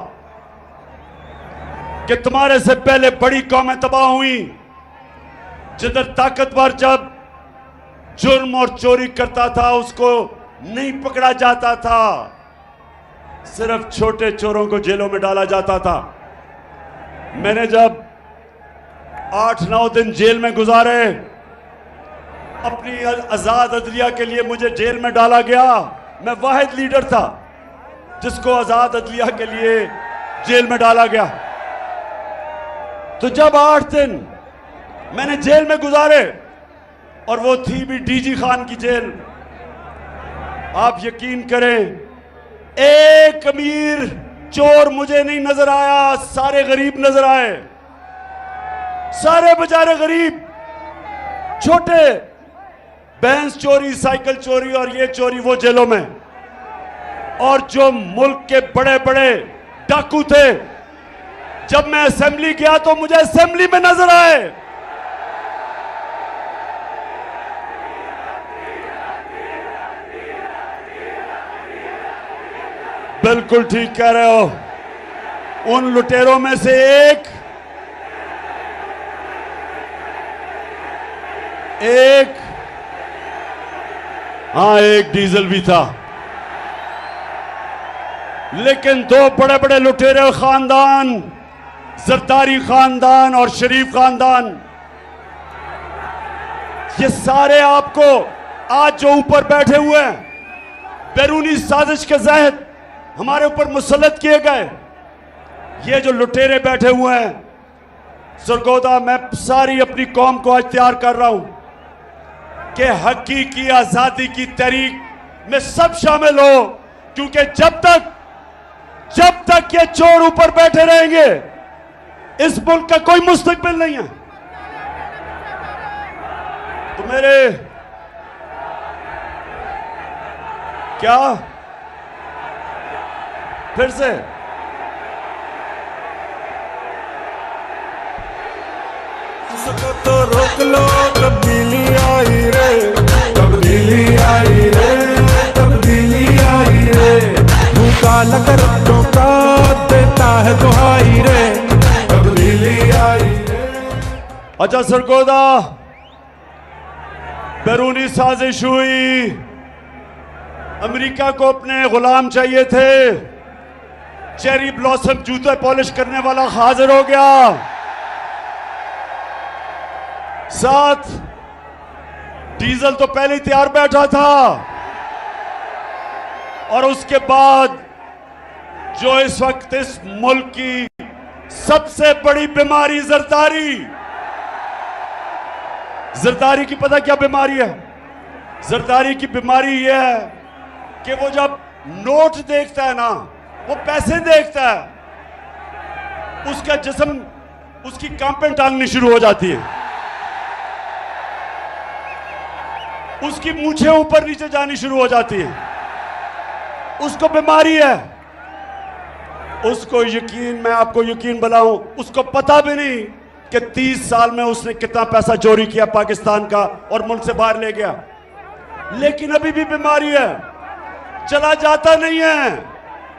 कि तुम्हारे से पहले बड़ी कौमें तबाह हुई, जिधर ताकतवर जब जुर्म और चोरी करता था उसको नहीं पकड़ा जाता था, सिर्फ छोटे चोरों को जेलों में डाला जाता था। मैंने जब 8-9 दिन जेल में गुजारे, अपनी आजाद अदलिया के लिए मुझे जेल में डाला गया। मैं वाहिद लीडर था जिसको आजाद अदलिया के लिए जेल में डाला गया। तो जब 8 दिन मैंने जेल में गुजारे, और वो थी भी डीजी खान की जेल, आप यकीन करें एक अमीर चोर मुझे नहीं नजर आया, सारे गरीब नजर आए। सारे बेचारे गरीब, छोटे, भैंस चोरी, साइकिल चोरी और ये चोरी वो जेलों में। और जो मुल्क के बड़े बड़े डाकू थे, जब मैं असेंबली गया तो मुझे असेंबली में नजर आए। बिल्कुल ठीक कह रहे हो। उन लुटेरों में से एक एक डीजल भी था, लेकिन 2 बड़े बड़े लुटेरे खानदान, जरदारी खानदान और शरीफ खानदान, ये सारे आपको आज जो ऊपर बैठे हुए हैं, बैरूनी साजिश के तहत हमारे ऊपर मुसल्लत किए गए, ये जो लुटेरे बैठे हुए हैं, सरगोदा मैं सारी अपनी कौम को आज तैयार कर रहा हूं कि हकीकी आजादी की तहरीक में सब शामिल हो, क्योंकि जब तक ये चोर ऊपर बैठे रहेंगे इस मुल्क का कोई मुस्तकबिल नहीं है। तो मेरे क्या फिर से इसको तो रोक लो, तब्दीली आई रे, तब्दीली आई रे, तब्दीली आई रे, भूखा लकर का देता है दुहाई रे, तब्दीली आई रे। अच्छा सरगोदा, बैरूनी साजिश हुई, अमेरिका को अपने गुलाम चाहिए थे, चेरी ब्लॉसम जूते पॉलिश करने वाला हाजिर हो गया, साथ डीजल तो पहले ही तैयार बैठा था, और उसके बाद जो इस वक्त इस मुल्क की सबसे बड़ी बीमारी जरदारी की पता क्या बीमारी है? जरदारी की बीमारी यह है कि वो जब नोट देखता है ना, वो पैसे देखता है, उसका जिस्म, उसकी कांपें टांगनी शुरू हो जाती है, उसकी मूछें ऊपर नीचे जानी शुरू हो जाती है, उसको बीमारी है। उसको यकीन, मैं आपको यकीन बनाऊं, उसको पता भी नहीं कि 30 साल में उसने कितना पैसा चोरी किया पाकिस्तान का और मुल्क से बाहर ले गया, लेकिन अभी भी बीमारी है, चला जाता नहीं है,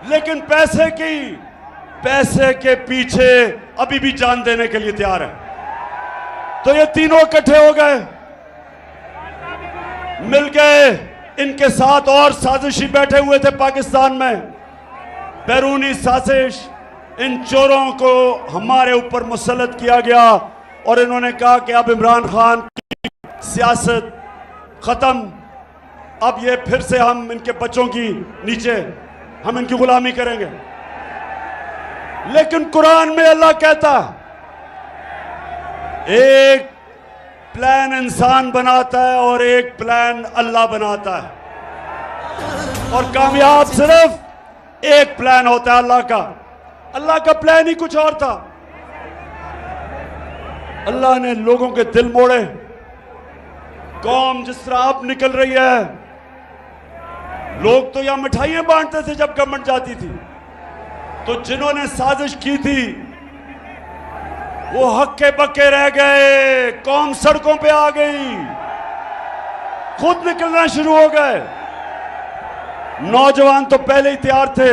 लेकिन पैसे के पीछे अभी भी जान देने के लिए तैयार है। तो ये तीनों इकट्ठे हो गए, मिल गए, इनके साथ और साजिशी बैठे हुए थे पाकिस्तान में, बैरूनी साजिश, इन चोरों को हमारे ऊपर मुसल्लत किया गया, और इन्होंने कहा कि अब इमरान खान की सियासत खत्म, अब ये फिर से हम इनके बच्चों की नीचे हम इनकी गुलामी करेंगे। लेकिन कुरान में अल्लाह कहता, एक प्लान इंसान बनाता है और एक प्लान अल्लाह बनाता है, और कामयाब सिर्फ एक प्लान होता है अल्लाह का। अल्लाह का प्लान ही कुछ और था। अल्लाह ने लोगों के दिल मोड़े, कौम जिस तरह अब निकल रही है, लोग तो यहां मिठाइयां बांटते थे जब गवर्नमेंट जाती थी, तो जिन्होंने साजिश की थी वो हक्के बक्के रह गए, कौम सड़कों पे आ गई, खुद निकलना शुरू हो गए। नौजवान तो पहले ही तैयार थे,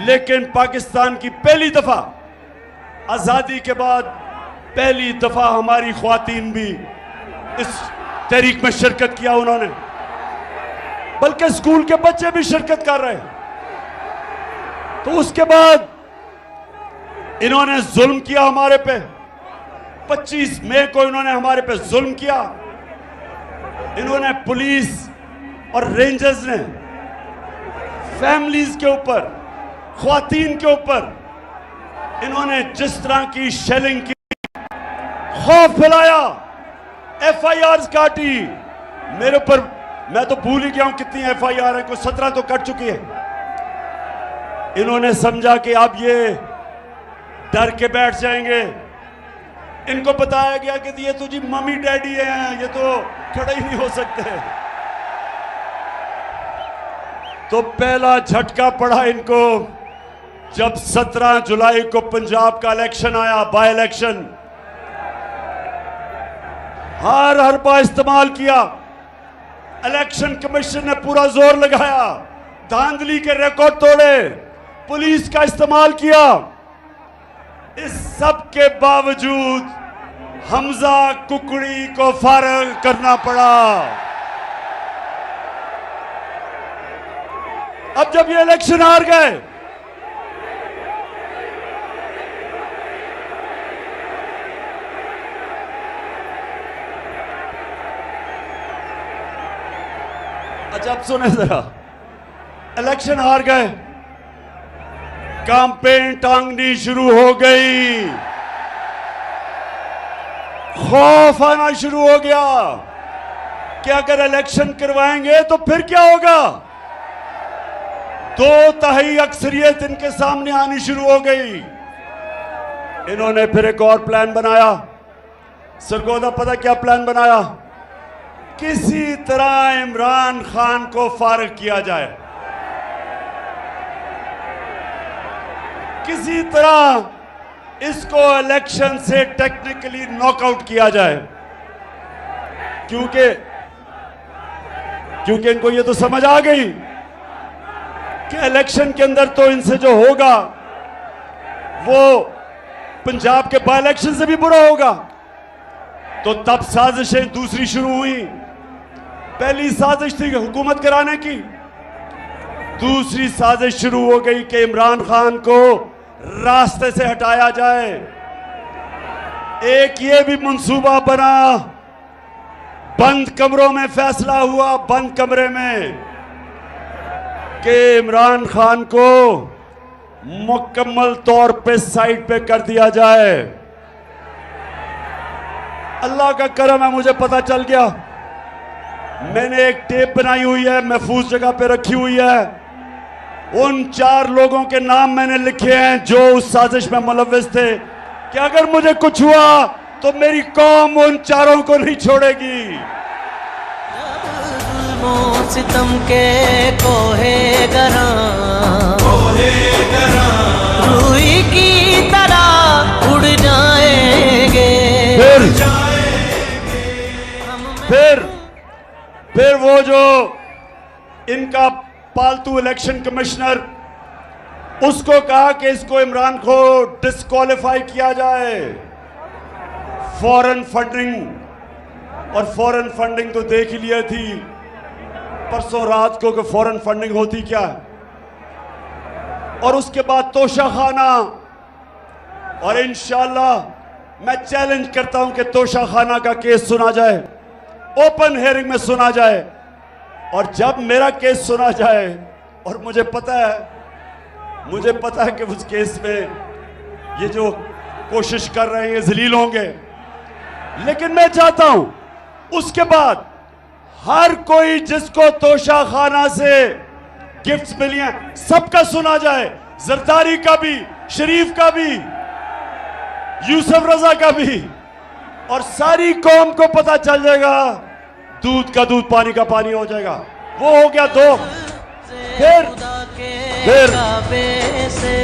लेकिन पाकिस्तान की पहली दफा आजादी के बाद पहली दफा हमारी ख्वातीन भी इस तहरीक में शिरकत किया उन्होंने, बल्कि स्कूल के बच्चे भी शिरकत कर रहे हैं। तो उसके बाद इन्होंने जुल्म किया हमारे पे। 25 मई को इन्होंने हमारे पे जुल्म किया। इन्होंने पुलिस और रेंजर्स ने फैमिलीज के ऊपर, ख्वातीन के ऊपर इन्होंने जिस तरह की शेलिंग की, खौफ फैलाया, FIRs काटी मेरे ऊपर। मैं तो भूल ही गया हूं कितनी FIR है, कोई 17 तो कट चुकी है। इन्होंने समझा कि अब ये डर के बैठ जाएंगे। इनको बताया गया कि ये तो जी मम्मी डैडी हैं, ये तो खड़े ही नहीं हो सकते। तो पहला झटका पड़ा इनको जब 17 जुलाई को पंजाब का इलेक्शन आया, बाय इलेक्शन। हर हरबा इस्तेमाल किया। इलेक्शन कमीशन ने पूरा जोर लगाया, धांधली के रिकॉर्ड तोड़े, पुलिस का इस्तेमाल किया। इस सब के बावजूद हमजा कुकड़ी को फारग करना पड़ा। अब जब ये इलेक्शन हार गए, अच्छा अब सुने जरा, इलेक्शन हार गए, कैंपेन टांगनी शुरू हो गई, खौफ आना शुरू हो गया कि अगर इलेक्शन करवाएंगे तो फिर क्या होगा। 2/3 अक्सरियत इनके सामने आनी शुरू हो गई। इन्होंने फिर एक और प्लान बनाया। सरगोदा पता क्या प्लान बनाया? किसी तरह इमरान खान को फारिग किया जाए, किसी तरह इसको इलेक्शन से टेक्निकली नॉकआउट किया जाए, क्योंकि इनको ये तो समझ आ गई कि इलेक्शन के अंदर तो इनसे जो होगा वो पंजाब के बाय इलेक्शन से भी बुरा होगा। तो तब साजिशें दूसरी शुरू हुई। पहली साजिश थी हुकूमत कराने की, दूसरी साजिश शुरू हो गई कि इमरान खान को रास्ते से हटाया जाए। एक ये भी मंसूबा बना, बंद कमरों में फैसला हुआ, बंद कमरे में, कि इमरान खान को मुकम्मल तौर पे साइड पे कर दिया जाए। अल्लाह का करम है, मुझे पता चल गया। मैंने एक टेप बनाई हुई है, महफूज जगह पे रखी हुई है। उन 4 लोगों के नाम मैंने लिखे हैं जो उस साजिश में मुलव्विस थे, कि अगर मुझे कुछ हुआ तो मेरी कौम उन 4 को नहीं छोड़ेगी। सितम के कोहे गरा रूई की तरह उड़ जाएंगे। फिर वो जो इनका पालतू इलेक्शन कमिश्नर, उसको कहा कि इसको इमरान को डिस्क्वालीफाई किया जाए। फॉरेन फंडिंग, और फॉरेन फंडिंग तो देख ही लिया थी परसों रात को कि फॉरेन फंडिंग होती क्या है। और उसके बाद तोशाखाना, और इंशाल्लाह मैं चैलेंज करता हूं कि तोशाखाना का केस सुना जाए, ओपन हेयरिंग में सुना जाए। और जब मेरा केस सुना जाए, और मुझे पता है कि उस केस में ये जो कोशिश कर रहे हैं जलील होंगे, लेकिन मैं चाहता हूं उसके बाद हर कोई जिसको तोशाखाना से गिफ्ट्स मिली हैं सबका सुना जाए, जरदारी का भी, शरीफ का भी, यूसुफ रजा का भी, और सारी कौम को पता चल जाएगा, दूध का दूध पानी का पानी हो जाएगा। वो हो गया 2। फिर फिर काबे से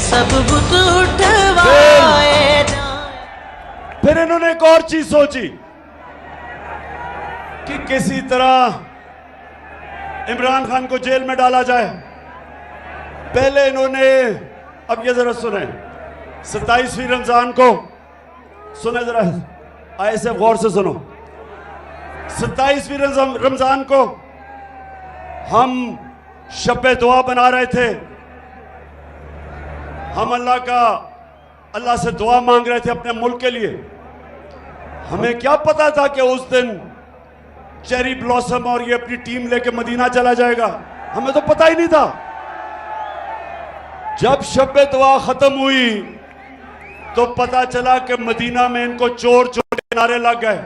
सब बुत उठवाए फिर इन्होंने एक और चीज सोची कि किसी तरह इमरान खान को जेल में डाला जाए। पहले इन्होंने, अब ये जरा सुने, 27वीं रमजान को सुने, जरा ऐसे गौर से सुनो। 27वीं रमजान को हम शब दुआ बना रहे थे, हम अल्लाह से दुआ मांग रहे थे अपने मुल्क के लिए। हमें क्या पता था कि उस दिन चेरी ब्लॉसम और ये अपनी टीम लेके मदीना चला जाएगा, हमें तो पता ही नहीं था। जब शब दुआ खत्म हुई तो पता चला कि मदीना में इनको चोर चोर के नारे लग गए।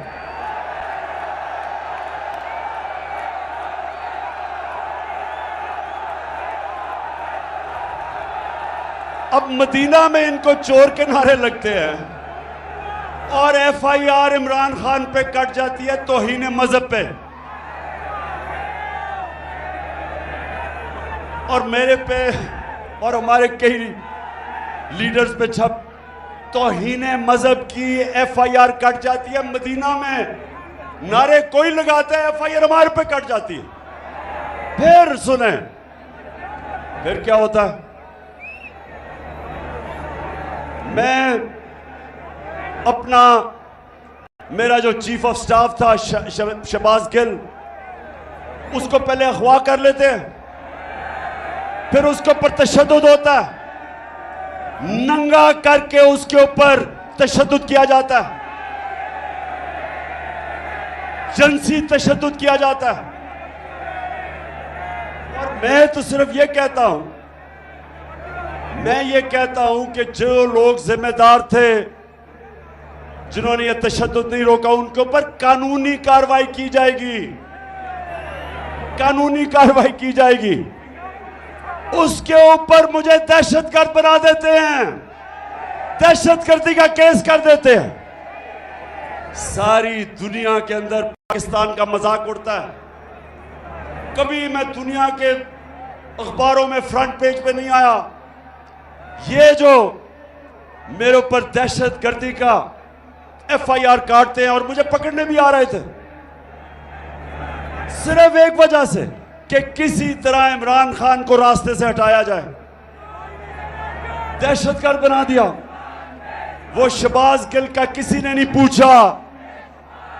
अब मदीना में इनको चोर के नारे लगते हैं और FIR इमरान खान पे कट जाती है तौहीन मजहब पे, और मेरे पे और हमारे कई लीडर्स पे छप तौहीन मजहब की FIR कट जाती है। मदीना में नारे कोई लगाता है, FIR हमारे पे कट जाती है। फिर सुने फिर क्या होता है। मैं अपना, मेरा जो चीफ ऑफ स्टाफ था शहबाज गिल, उसको पहले अगवा कर लेते हैं, फिर उसके ऊपर तशद्दुद होता है, नंगा करके उसके ऊपर तशद्दुद किया जाता है, जिनसी तशद्दुद किया जाता है। और मैं तो सिर्फ ये कहता हूं, मैं ये कहता हूं कि जो लोग जिम्मेदार थे, जिन्होंने ये तशद्दुद नहीं रोका, उनके ऊपर कानूनी कार्रवाई की जाएगी, कानूनी कार्रवाई की जाएगी। उसके ऊपर मुझे दहशतगर्द बना देते हैं, दहशतगर्दी का केस कर देते हैं। सारी दुनिया के अंदर पाकिस्तान का मजाक उड़ता है। कभी मैं दुनिया के अखबारों में फ्रंट पेज पे नहीं आया। ये जो मेरे ऊपर दहशतगर्दी का FIR काटते हैं और मुझे पकड़ने भी आ रहे थे, सिर्फ एक वजह से कि किसी तरह इमरान खान को रास्ते से हटाया जाए, दहशतगर्द बना दिया। वो शहबाज गिल का किसी ने नहीं पूछा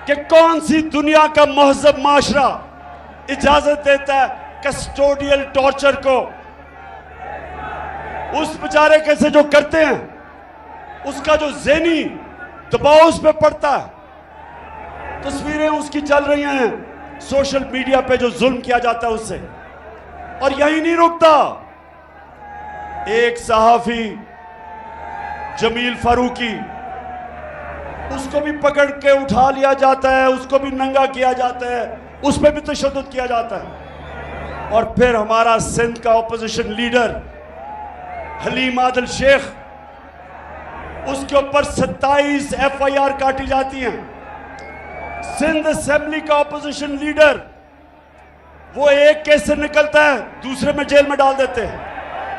कि कौन सी दुनिया का महजब माशरा इजाजत देता है कस्टोडियल टॉर्चर को। उस बेचारे कैसे जो करते हैं, उसका जो ज़हनी दबाव उस पर पड़ता है। तस्वीरें उसकी चल रही हैं सोशल मीडिया पे, जो जुल्म किया जाता है उससे। और यही नहीं रुकता, एक सहाफी जमील फारूकी, उसको भी पकड़ के उठा लिया जाता है, उसको भी नंगा किया जाता है, उस पर भी तशद्दुद किया जाता है। और फिर हमारा सिंध का ऑपोजिशन लीडर हलीम आदिल शेख, उसके ऊपर 27 FIR काटी जाती हैं। सिंध असेंबली का ऑपोजिशन लीडर, वो एक केस से निकलता है दूसरे में जेल में डाल देते हैं,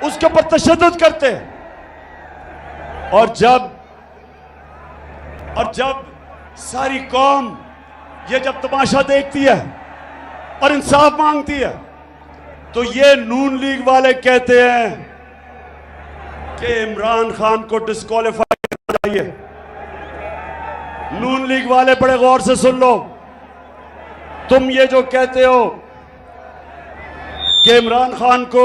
उसके ऊपर तशद्दुद करते हैं। और जब सारी कौम ये जब तमाशा देखती है और इंसाफ मांगती है, तो ये नून लीग वाले कहते हैं कि इमरान खान को डिस्क्वालीफाई करना चाहिए। नून लीग वाले बड़े गौर से सुन लो, तुम ये जो कहते हो कि इमरान खान को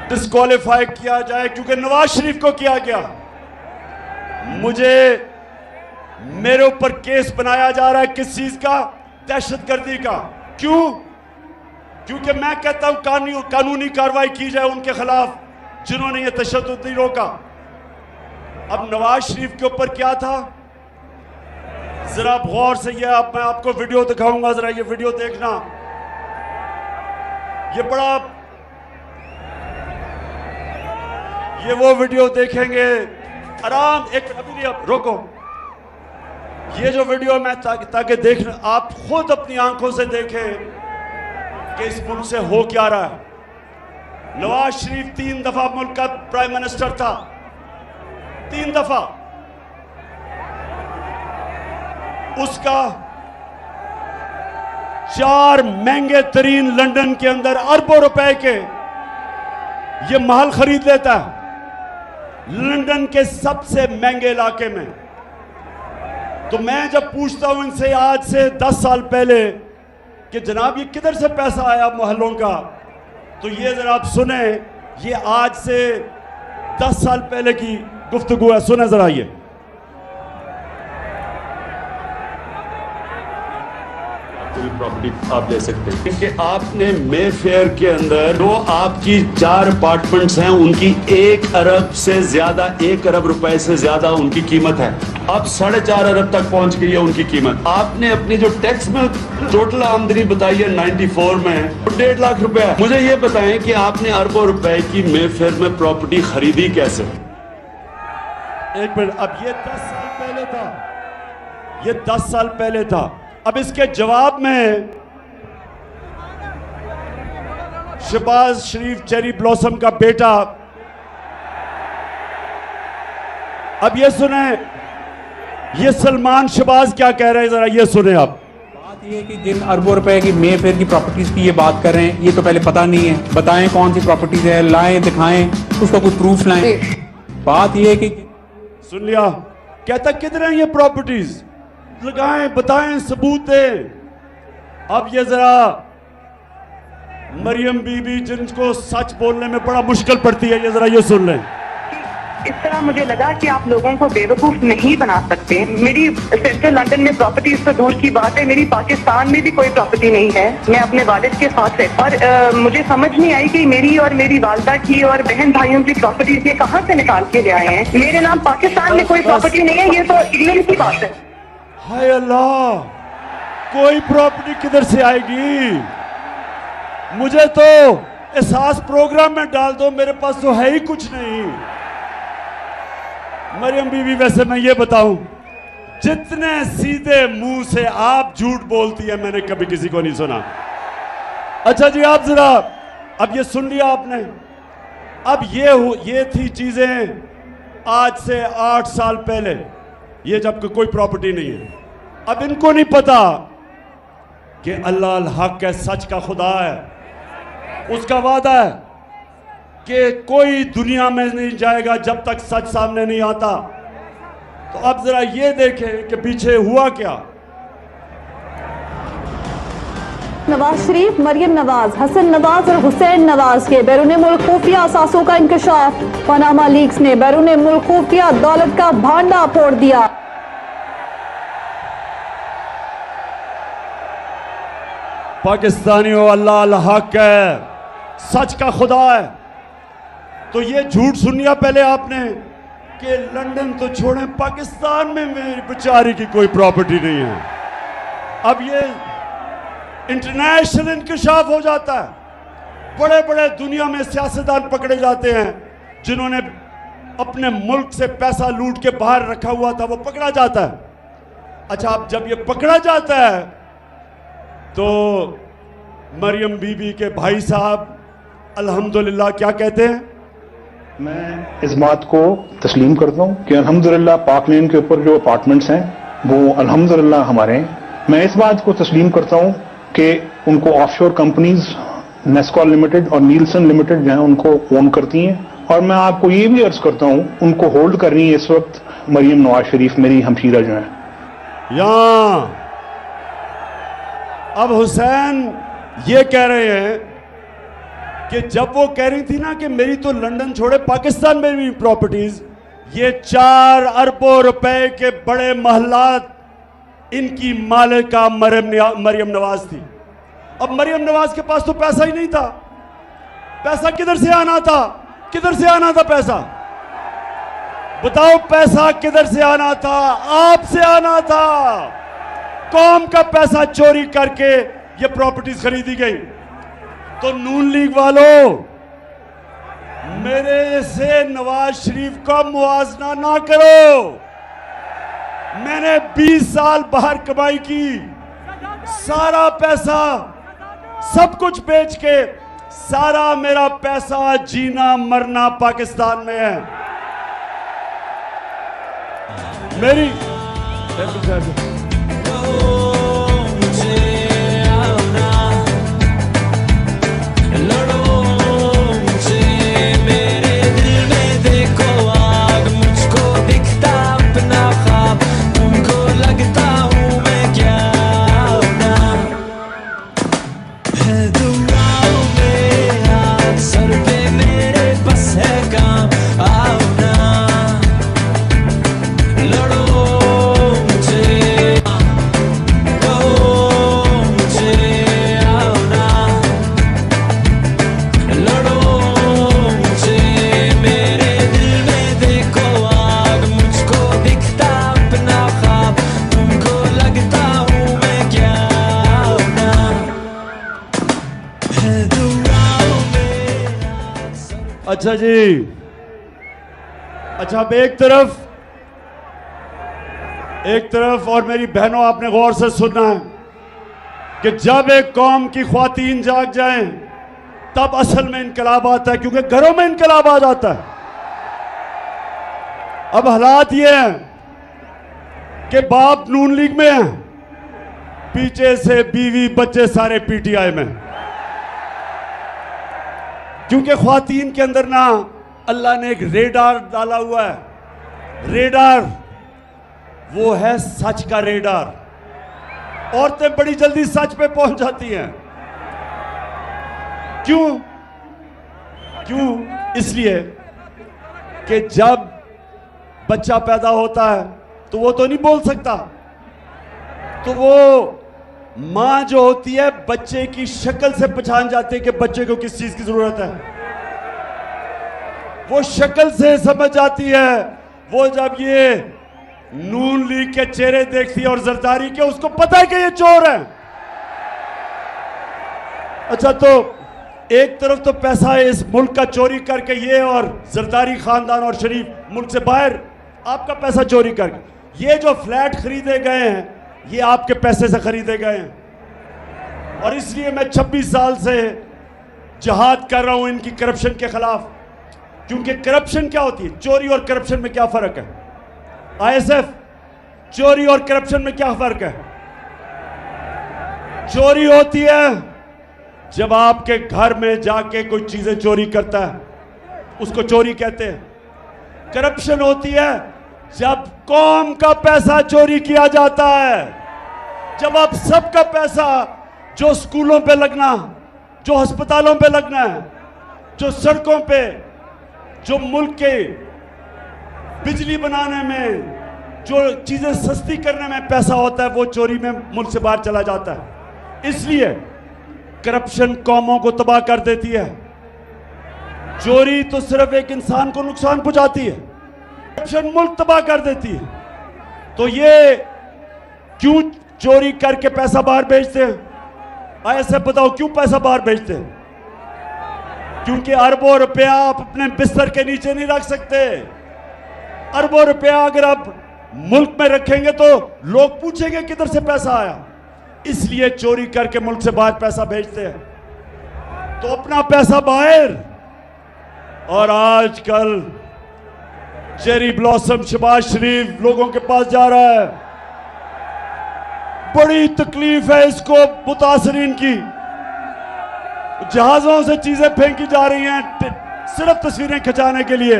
डिस्क्वालीफाई किया जाए क्योंकि नवाज शरीफ को किया गया, मेरे ऊपर केस बनाया जा रहा है किस चीज का? दहशतगर्दी का। क्यों? क्योंकि मैं कहता हूं कानूनी कार्रवाई की जाए उनके खिलाफ जिन्होंने ये तशद्दुद नहीं रोका। अब नवाज शरीफ के ऊपर क्या था, जरा गौर से, ये मैं आपको वीडियो दिखाऊंगा, जरा ये वीडियो देखना। ये वो वीडियो देखेंगे आराम, एक अभी नहीं, अब रोको। ये जो वीडियो मैं ताकि देखना, आप खुद अपनी आंखों से देखें कि इस मुल्क से हो क्या रहा है। नवाज शरीफ 3 दफा मुल्क का प्राइम मिनिस्टर था, 3 दफा। उसका 4 महंगे तरीन लंदन के अंदर अरबों रुपए के ये महल खरीद लेता है, लंदन के सबसे महंगे इलाके में। तो मैं जब पूछता हूं इनसे आज से 10 साल पहले कि जनाब ये किधर से पैसा आया महलों का, तो ये जरा आप सुने, ये आज से 10 साल पहले की गुफ्तगू है, सुने जरा ये। प्रॉपर्टी आप ले सकते हैं क्योंकि आपने मे फेयर के अंदर जो आपकी 4 अपार्टमेंट्स हैं उनकी 1 अरब से ज्यादा, 1 अरब रुपए से ज्यादा उनकी कीमत है। अब 4.5 अरब तक पहुंच गई है उनकी कीमत। आपने अपनी जो टैक्स में टोटल आमदनी बताई है 94 में 1.5 लाख रुपए। मुझे ये बताएं कि आपने अरबों रुपए की मे फेयर में प्रॉपर्टी खरीदी कैसे? एक मिनट, अब ये 10 साल पहले था, ये 10 साल पहले था। अब इसके जवाब में शहबाज शरीफ चेरी ब्लॉसम का बेटा, अब ये सुने, ये सलमान शहबाज क्या कह रहे हैं, जरा ये सुने आप। बात ये कि जिन अरबों रुपए की मे फेयर की प्रॉपर्टीज की ये बात कर रहे हैं, ये तो पहले पता नहीं है। बताएं कौन सी प्रॉपर्टीज है, लाएं, दिखाएं, उसका कुछ प्रूफ लाएं। बात ये है कि सुन लिया, कहता किधर है ये प्रॉपर्टीज, लगाएं, बताएं, सबूत दें। अब ये जरा मरियम बीबी जिनको सच बोलने में बड़ा मुश्किल पड़ती है, ये जरा ये सुन लें। इस तरह मुझे लगा कि आप लोगों को बेवकूफ नहीं बना सकते। मेरी सेंट्रल लंदन में प्रॉपर्टीज तो दूर की बात है, मेरी पाकिस्तान में भी कोई प्रॉपर्टी नहीं है। मैं अपने वालिद के साथ है और मुझे समझ नहीं आई कि मेरी और मेरी वालदा की और बहन भाइयों की प्रॉपर्टीज ये कहाँ से निकाल के ले आए हैं। मेरे नाम पाकिस्तान में कोई प्रॉपर्टी नहीं है, ये तो इंग्लैंड की बात है। हाय अल्लाह, कोई प्रॉपर्टी किधर से आएगी? मुझे तो एहसास प्रोग्राम में डाल दो, मेरे पास तो है ही कुछ नहीं। मरियम बीवी, वैसे मैं ये बताऊं, जितने सीधे मुंह से आप झूठ बोलती है मैंने कभी किसी को नहीं सुना। अच्छा जी, आप जरा अब ये सुन लिया आपने। अब ये थी चीजें आज से 8 साल पहले, ये जब कोई प्रॉपर्टी नहीं है। अब इनको नहीं पता कि अल्लाह अल हक है, सच का खुदा है, उसका वादा है कि कोई दुनिया में नहीं जाएगा जब तक सच सामने नहीं आता। तो अब जरा ये देखें कि पीछे हुआ क्या। नवाज शरीफ, मरियम नवाज, हसन नवाज और हुसैन नवाज के बैरून मुल्क खुफिया असासों का इंकशाफ। पनामा लीक्स ने बैरून मुल्क खुफिया दौलत का भांडा फोड़ दिया। पाकिस्तानियों, अल्लाह अल हक है, सच का खुदा है। तो ये झूठ सुन लिया पहले आपने कि लंदन तो छोड़ें, पाकिस्तान में मेरी बेचारी की कोई प्रॉपर्टी नहीं है। अब ये इंटरनेशनल इंकशाफ हो जाता है। बड़े बड़े दुनिया में सियासतदान पकड़े जाते हैं जिन्होंने अपने मुल्क से पैसा लूट के बाहर रखा हुआ था, वो पकड़ा जाता है। अच्छा, अब जब ये पकड़ा जाता है तो मरियम बीबी के भाई साहब अल्हम्दुलिल्लाह क्या कहते हैं? मैं इस बात को तस्लीम करता हूँ कि अल्हम्दुलिल्लाह पाक लेन के ऊपर जो अपार्टमेंट्स हैं वो अल्हम्दुलिल्लाह हमारे हैं। मैं इस बात को तस्लीम करता हूँ कि उनको ऑफशोर कंपनीज नेस्कॉल लिमिटेड और नीलसन लिमिटेड जो है उनको ओन करती हैं। और मैं आपको ये भी अर्ज करता हूँ उनको होल्ड कर रही है इस वक्त मरियम नवाज शरीफ, मेरी हमशीरा जो है। यहाँ अब हुसैन ये कह रहे हैं कि जब वो कह रही थी ना कि मेरी तो लंदन छोड़े पाकिस्तान में भी प्रॉपर्टीज, ये 4 अरबों रुपए के बड़े महलात इनकी मालिका मरियम नवाज थी। अब मरियम नवाज के पास तो पैसा ही नहीं था। पैसा किधर से आना था? किधर से आना था पैसा? बताओ, पैसा किधर से आना था? आपसे आना था। कौम का पैसा चोरी करके ये प्रॉपर्टीज खरीदी गई। तो नून लीग वालों, मेरे से नवाज शरीफ का मुआवजा ना करो। मैंने 20 साल बाहर कमाई की, सारा पैसा सब कुछ बेच के सारा मेरा पैसा जीना मरना पाकिस्तान में है। मेरी अच्छा जी, अच्छा अब एक तरफ और मेरी बहनों आपने गौर से सुनना है कि जब एक कौम की ख्वातीन जाग जाएं तब असल में इनकलाब आता है, क्योंकि घरों में इनकलाब आ जाता है। अब हालात ये हैं कि बाप नून लीग में है, पीछे से बीवी बच्चे सारे पीटीआई में, क्योंकि ख्वातीन के अंदर ना अल्लाह ने एक रेडार डाला हुआ है। रेडार वो है सच का रेडार। औरतें बड़ी जल्दी सच पे पहुंच जाती हैं। क्यों? इसलिए कि जब बच्चा पैदा होता है तो वो तो नहीं बोल सकता, तो वो मां जो होती है बच्चे की शक्ल से पहचान जाती है कि बच्चे को किस चीज की जरूरत है। वो शक्ल से समझ जाती है। वो जब ये नून लीग के चेहरे देखती है और जरदारी के, उसको पता है कि ये चोर है। अच्छा, तो एक तरफ तो पैसा है इस मुल्क का चोरी करके ये और जरदारी खानदान और शरीफ मुल्क से बाहर आपका पैसा चोरी करके, ये जो फ्लैट खरीदे गए हैं ये आपके पैसे से खरीदे गए हैं। और इसलिए मैं 26 साल से जिहाद कर रहा हूं इनकी करप्शन के खिलाफ। क्योंकि करप्शन क्या होती है, चोरी और करप्शन में क्या फर्क है? आईएसएफ, चोरी और करप्शन में क्या फर्क है? चोरी होती है जब आपके घर में जाके कोई चीजें चोरी करता है, उसको चोरी कहते हैं। करप्शन होती है जब कौम का पैसा चोरी किया जाता है, जब आप सबका पैसा जो स्कूलों पे लगना, जो अस्पतालों पे लगना है, जो सड़कों पे, जो मुल्क के बिजली बनाने में, जो चीजें सस्ती करने में पैसा होता है, वो चोरी में मुल्क से बाहर चला जाता है। इसलिए करप्शन कौमों को तबाह कर देती है। चोरी तो सिर्फ एक इंसान को नुकसान पहुंचाती है, करप्शन मुल्क तबाह कर देती है। तो ये क्यों चोरी करके पैसा बाहर भेजते हैं? ऐसे बताओ क्यों पैसा बाहर भेजते हैं? क्योंकि अरबों रुपया आप अपने बिस्तर के नीचे नहीं रख सकते। अरबों रुपया अगर आप मुल्क में रखेंगे तो लोग पूछेंगे किधर से पैसा आया। इसलिए चोरी करके मुल्क से बाहर पैसा भेजते हैं। तो अपना पैसा बाहर, और आजकल चेरी ब्लॉसम शहबाज शरीफ लोगों के पास जा रहा है। बड़ी तकलीफ है इसको मुतासरीन की। जहाजों से चीजें फेंकी जा रही हैं सिर्फ तस्वीरें खिंचाने के लिए।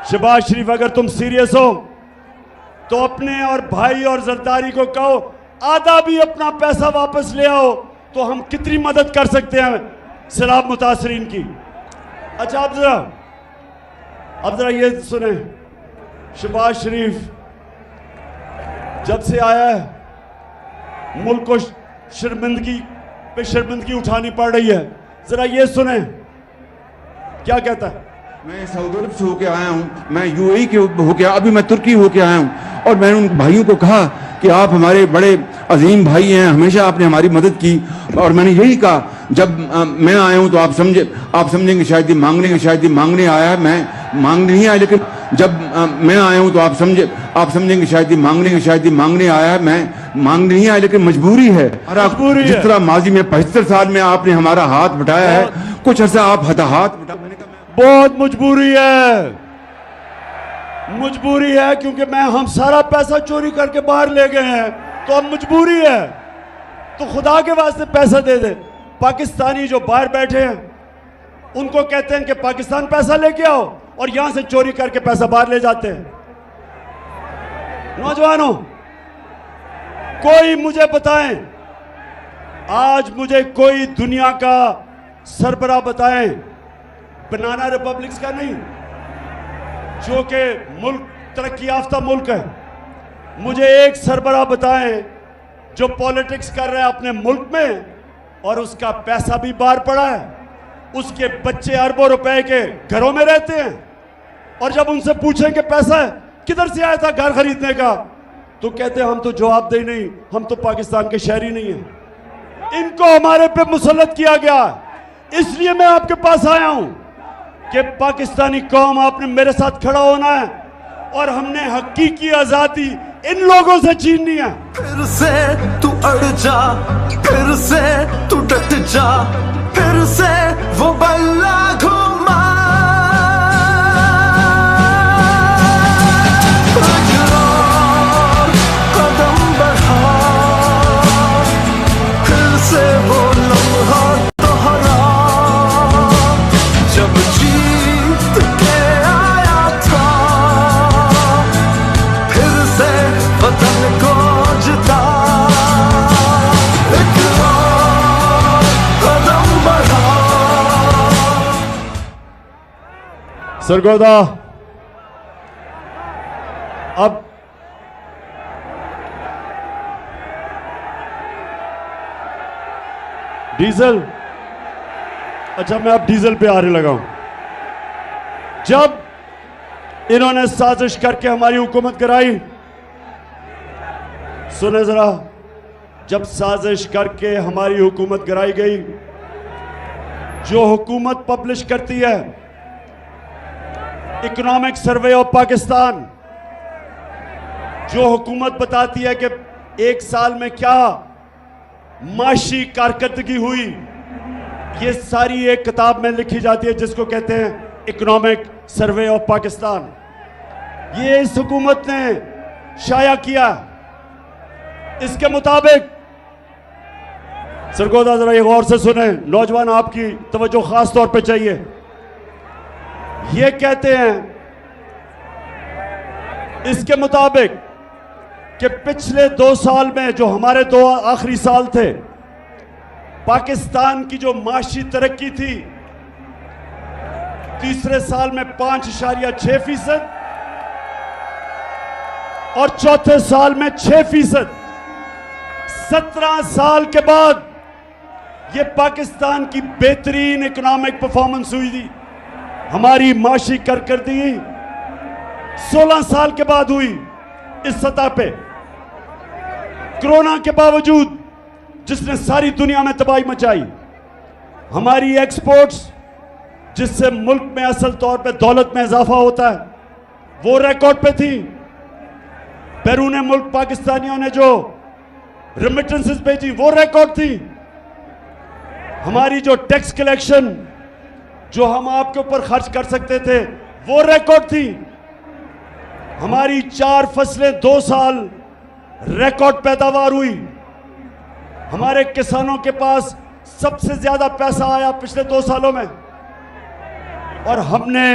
शहबाज शरीफ, अगर तुम सीरियस हो तो अपने और भाई और जरदारी को कहो आधा भी अपना पैसा वापस ले आओ, तो हम कितनी मदद कर सकते हैं सैलाब मुतासरीन की। अच्छा, अब जरा ये सुने, शहबाज शरीफ जब से आया है मुल्क को शर्मिंदगी पे शर्मिंदगी उठानी पड़ रही है। जरा ये सुने क्या कहता है। मैं सऊदी अरब से होके आया हूँ, मैं यूएई के होके, अभी मैं तुर्की होके आया हूँ, और मैंने उन भाइयों को कहा कि आप हमारे बड़े अजीम भाई हैं, हमेशा आपने हमारी मदद की। और मैंने यही कहा, जब मैं आया हूँ तो आप समझेंगे शायद ये मांगने आया है। मैं मांगने नहीं आया, लेकिन जब मैं आया हूं तो आप समझेंगे शायद ये मांगने आया है। मैं मांगने नहीं आया, लेकिन मजबूरी है। जिस तरह माजी में 75 साल में आपने हमारा हाथ बटाया है, कुछ अर्सा आप हाथ बहुत मजबूरी है क्योंकि हम सारा पैसा चोरी करके बाहर ले गए हैं, तो अब मजबूरी है। तो खुदा के वास्ते पैसा दे दे। पाकिस्तानी जो बाहर बैठे हैं उनको कहते हैं कि पाकिस्तान पैसा लेके आओ, और यहां से चोरी करके पैसा बाहर ले जाते हैं। नौजवानों, कोई मुझे बताएं, आज मुझे कोई दुनिया का सरबराह बताएं, बनाना रिपब्लिक्स का नहीं, जो कि मुल्क तरक्की याफ्ता मुल्क है, मुझे एक सरबराह बताएं जो पॉलिटिक्स कर रहा है अपने मुल्क में और उसका पैसा भी बाहर पड़ा है, उसके बच्चे अरबों रुपए के घरों में रहते हैं, और जब उनसे पूछें कि पैसा किधर से आया था घर खरीदने का, तो कहते हैं हम तो जवाबदेही नहीं, हम तो पाकिस्तान के शहरी नहीं हैं। इनको हमारे पे मुसल्लत किया गया, इसलिए मैं आपके पास आया हूं कि पाकिस्तानी कौम, आपने मेरे साथ खड़ा होना है और हमने हकीकी आजादी इन लोगों से छीननी है। फिर से तू अड़ जा, फिर से तू डट जा, फिर से वो बल्ला घुमा, कदम बढ़ा, फिर से वो लम्हा दोहरा जब जीत के आया था, फिर से वतन को जिता, एक और कदम बढ़ा। सरगोदा, अब डीजल, अच्छा मैं अब डीजल पे आने लगा हूं। जब इन्होंने साजिश करके हमारी हुकूमत कराई, सुने जरा, जब साजिश करके हमारी हुकूमत कराई गई, जो हुकूमत पब्लिश करती है इकोनॉमिक सर्वे ऑफ पाकिस्तान, जो हुकूमत बताती है कि एक साल में क्या माशी कारकर्दगी हुई, ये सारी एक किताब में लिखी जाती है जिसको कहते हैं इकोनॉमिक सर्वे ऑफ पाकिस्तान। ये इस हुकूमत ने शाया किया। इसके मुताबिक, सरगोदा जरा ये गौर से सुने, नौजवान आपकी तवज्जो खास तौर पे चाहिए। ये कहते हैं इसके मुताबिक कि पिछले 2 साल में, जो हमारे 2 आखिरी साल थे, पाकिस्तान की जो माशी तरक्की थी, तीसरे साल में 5.6% और चौथे साल में 6%। 17 साल के बाद ये पाकिस्तान की बेहतरीन इकोनॉमिक परफॉर्मेंस हुई थी। हमारी माशी कारकर्दगी 16 साल के बाद हुई इस सतह पे। कोरोना के बावजूद, जिसने सारी दुनिया में तबाही मचाई, हमारी एक्सपोर्ट्स, जिससे मुल्क में असल तौर पे दौलत में इजाफा होता है, वो रिकॉर्ड पे थी। बैरून मुल्क पाकिस्तानियों ने जो रेमिटेंसेस भेजी, वो रिकॉर्ड थी। हमारी जो टैक्स कलेक्शन, जो हम आपके ऊपर खर्च कर सकते थे, वो रिकॉर्ड थी। हमारी 4 फसलें 2 साल रिकॉर्ड पैदावार हुई। हमारे किसानों के पास सबसे ज्यादा पैसा आया पिछले 2 सालों में, और हमने,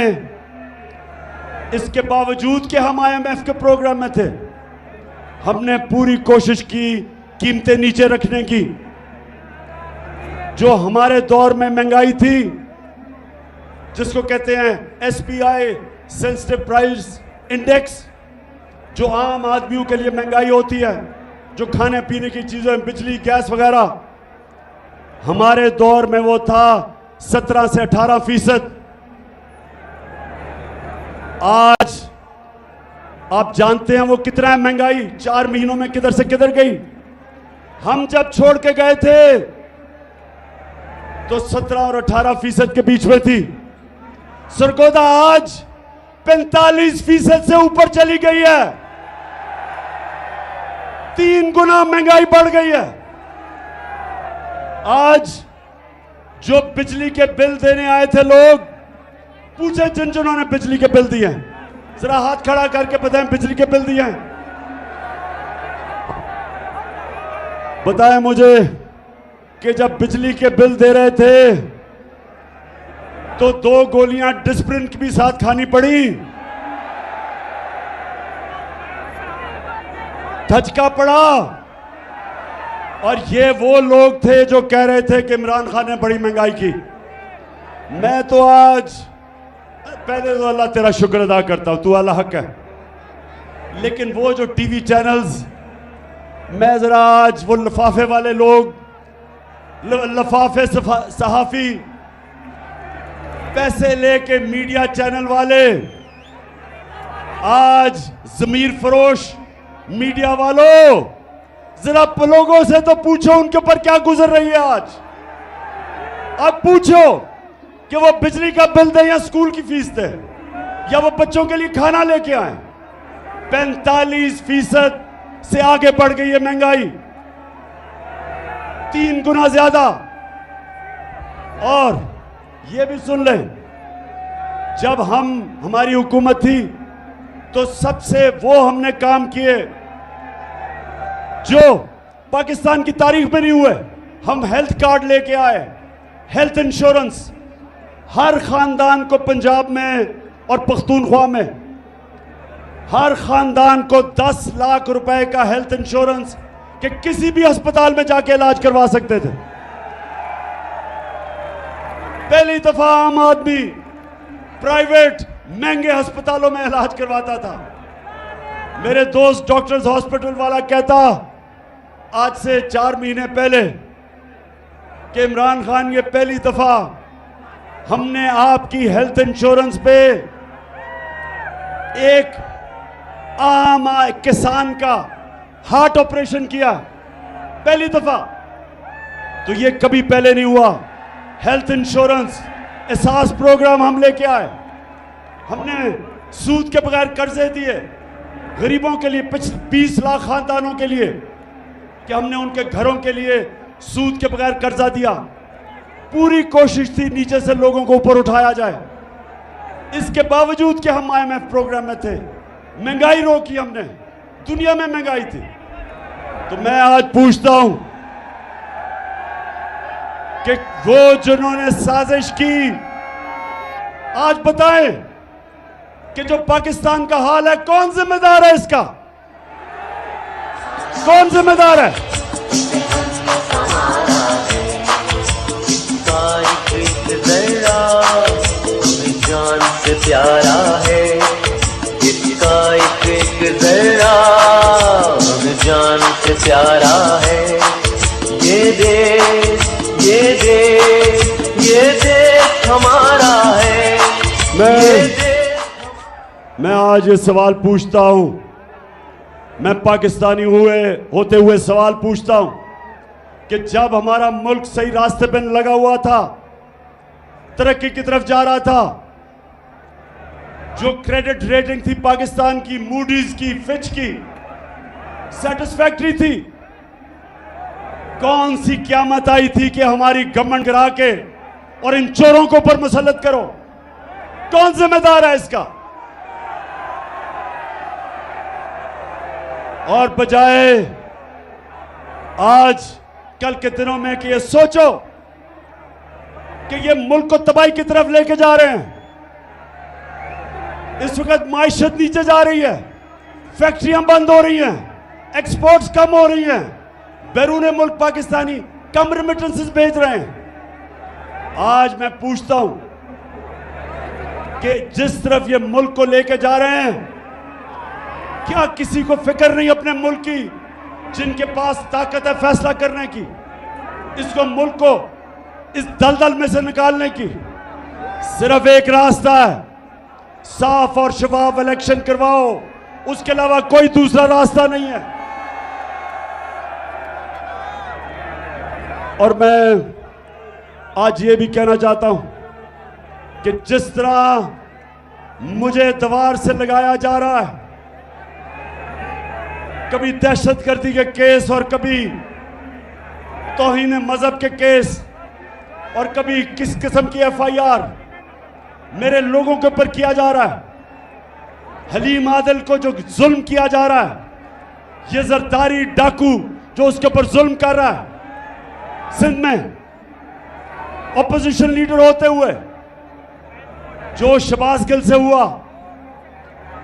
इसके बावजूद कि हम IMF के प्रोग्राम में थे, हमने पूरी कोशिश की कीमतें नीचे रखने की। जो हमारे दौर में महंगाई थी, जिसको कहते हैं SPI सेंसिटिव प्राइस इंडेक्स, जो आम आदमियों के लिए महंगाई होती है, जो खाने पीने की चीजें, बिजली, गैस वगैरह, हमारे दौर में वो था 17 से 18%। आज आप जानते हैं वो कितना है महंगाई, 4 महीनों में किधर से किधर गई। हम जब छोड़ के गए थे तो 17 और 18% के बीच में थी। सरगोदा, आज 45% से ऊपर चली गई है। 3 गुना महंगाई बढ़ गई है। आज जो बिजली के बिल देने आए थे लोग, पूछे जिन जिन्होंने बिजली के बिल दिए हैं, जरा हाथ खड़ा करके बताएं बिजली के बिल दिए हैं। बताएं मुझे कि जब बिजली के बिल दे रहे थे तो 2 गोलियां डिस्प्रिन की भी साथ खानी पड़ी, धचका पड़ा। और ये वो लोग थे जो कह रहे थे कि इमरान खान ने बड़ी महंगाई की। मैं तो आज पहले तो अल्लाह तेरा शुक्र अदा करता हूं, तू अल्लाह हक है। लेकिन वो जो टीवी चैनल्स, मैं जरा आज वो लफाफे वाले लोग, लफाफे सहाफी, पैसे लेके मीडिया चैनल वाले, आज जमीर फरोश मीडिया वालों, जरा लोगों से तो पूछो उनके ऊपर क्या गुजर रही है आज। अब पूछो कि वो बिजली का बिल दे या स्कूल की फीस दे या वो बच्चों के लिए खाना लेके आए। 45% से आगे बढ़ गई है महंगाई, 3 गुना ज्यादा। और ये भी सुन लें, जब हमारी हुकूमत थी तो सबसे वो हमने काम किए जो पाकिस्तान की तारीख में नहीं हुए। हम हेल्थ कार्ड लेके आए, हेल्थ इंश्योरेंस हर खानदान को, पंजाब में और पख्तूनख्वा में हर खानदान को 10 लाख रुपए का हेल्थ इंश्योरेंस कि किसी भी अस्पताल में जाके इलाज करवा सकते थे। पहली दफा आम आदमी प्राइवेट महंगे अस्पतालों में इलाज करवाता था। मेरे दोस्त डॉक्टर्स हॉस्पिटल वाला कहता आज से 4 महीने पहले कि इमरान खान, ये पहली दफा हमने आपकी हेल्थ इंश्योरेंस पे एक आम किसान का हार्ट ऑपरेशन किया, पहली दफा। तो ये कभी पहले नहीं हुआ। हेल्थ इंश्योरेंस एहसास प्रोग्राम हम लेके आए। हमने सूद के बगैर कर्जे दिए गरीबों के लिए, 20 लाख खानदानों के लिए, कि हमने उनके घरों के लिए सूद के बगैर कर्जा दिया। पूरी कोशिश थी नीचे से लोगों को ऊपर उठाया जाए। इसके बावजूद कि हम IMF प्रोग्राम में थे, महंगाई रोकी हमने, दुनिया में महंगाई थी। तो मैं आज पूछता हूं कि वो जिन्होंने साजिश की, आज बताएं कि जो पाकिस्तान का हाल है, कौन जिम्मेदार है इसका? कौन जिम्मेदार है? जान से प्यारा है इसका एक जरा, हमें जान से प्यारा है। ये देश, ये देश, ये देश हमारा है। मैं आज ये सवाल पूछता हूं, मैं पाकिस्तानी होते हुए सवाल पूछता हूं कि जब हमारा मुल्क सही रास्ते पर लगा हुआ था, तरक्की की तरफ जा रहा था, जो क्रेडिट रेटिंग थी पाकिस्तान की, मूडीज की, फिच की, सेटिस्फैक्टरी थी, कौन सी क़यामत आई थी कि हमारी गवर्नमेंट गिरा के और इन चोरों को ऊपर मुसल्लत करो? कौन जिम्मेदार है इसका? और बजाय आज कल के दिनों में कि ये सोचो कि ये मुल्क को तबाही की तरफ लेके जा रहे हैं। इस वक्त माइशत नीचे जा रही है, फैक्ट्रियां बंद हो रही हैं, एक्सपोर्ट्स कम हो रही हैं, बैरून मुल्क पाकिस्तानी कम रेमिटेंसेस भेज रहे हैं। आज मैं पूछता हूं कि जिस तरफ ये मुल्क को लेके जा रहे हैं, क्या किसी को फिक्र नहीं अपने मुल्क की, जिनके पास ताकत है फैसला करने की, इसको मुल्क को इस दलदल में से निकालने की? सिर्फ एक रास्ता है, साफ और शफाफ इलेक्शन करवाओ, उसके अलावा कोई दूसरा रास्ता नहीं है। और मैं आज ये भी कहना चाहता हूं कि जिस तरह मुझे दीवार से लगाया जा रहा है, कभी दहशतगर्दी के केस और कभी तौहीन मजहब के केस और कभी किस किस्म की FIR मेरे लोगों के ऊपर किया जा रहा है। हलीम आदिल को जो जुल्म किया जा रहा है, ये जरदारी डाकू जो उसके ऊपर जुल्म कर रहा है, सिंध में ऑपोजिशन लीडर होते हुए जो शहबाज गिल से हुआ,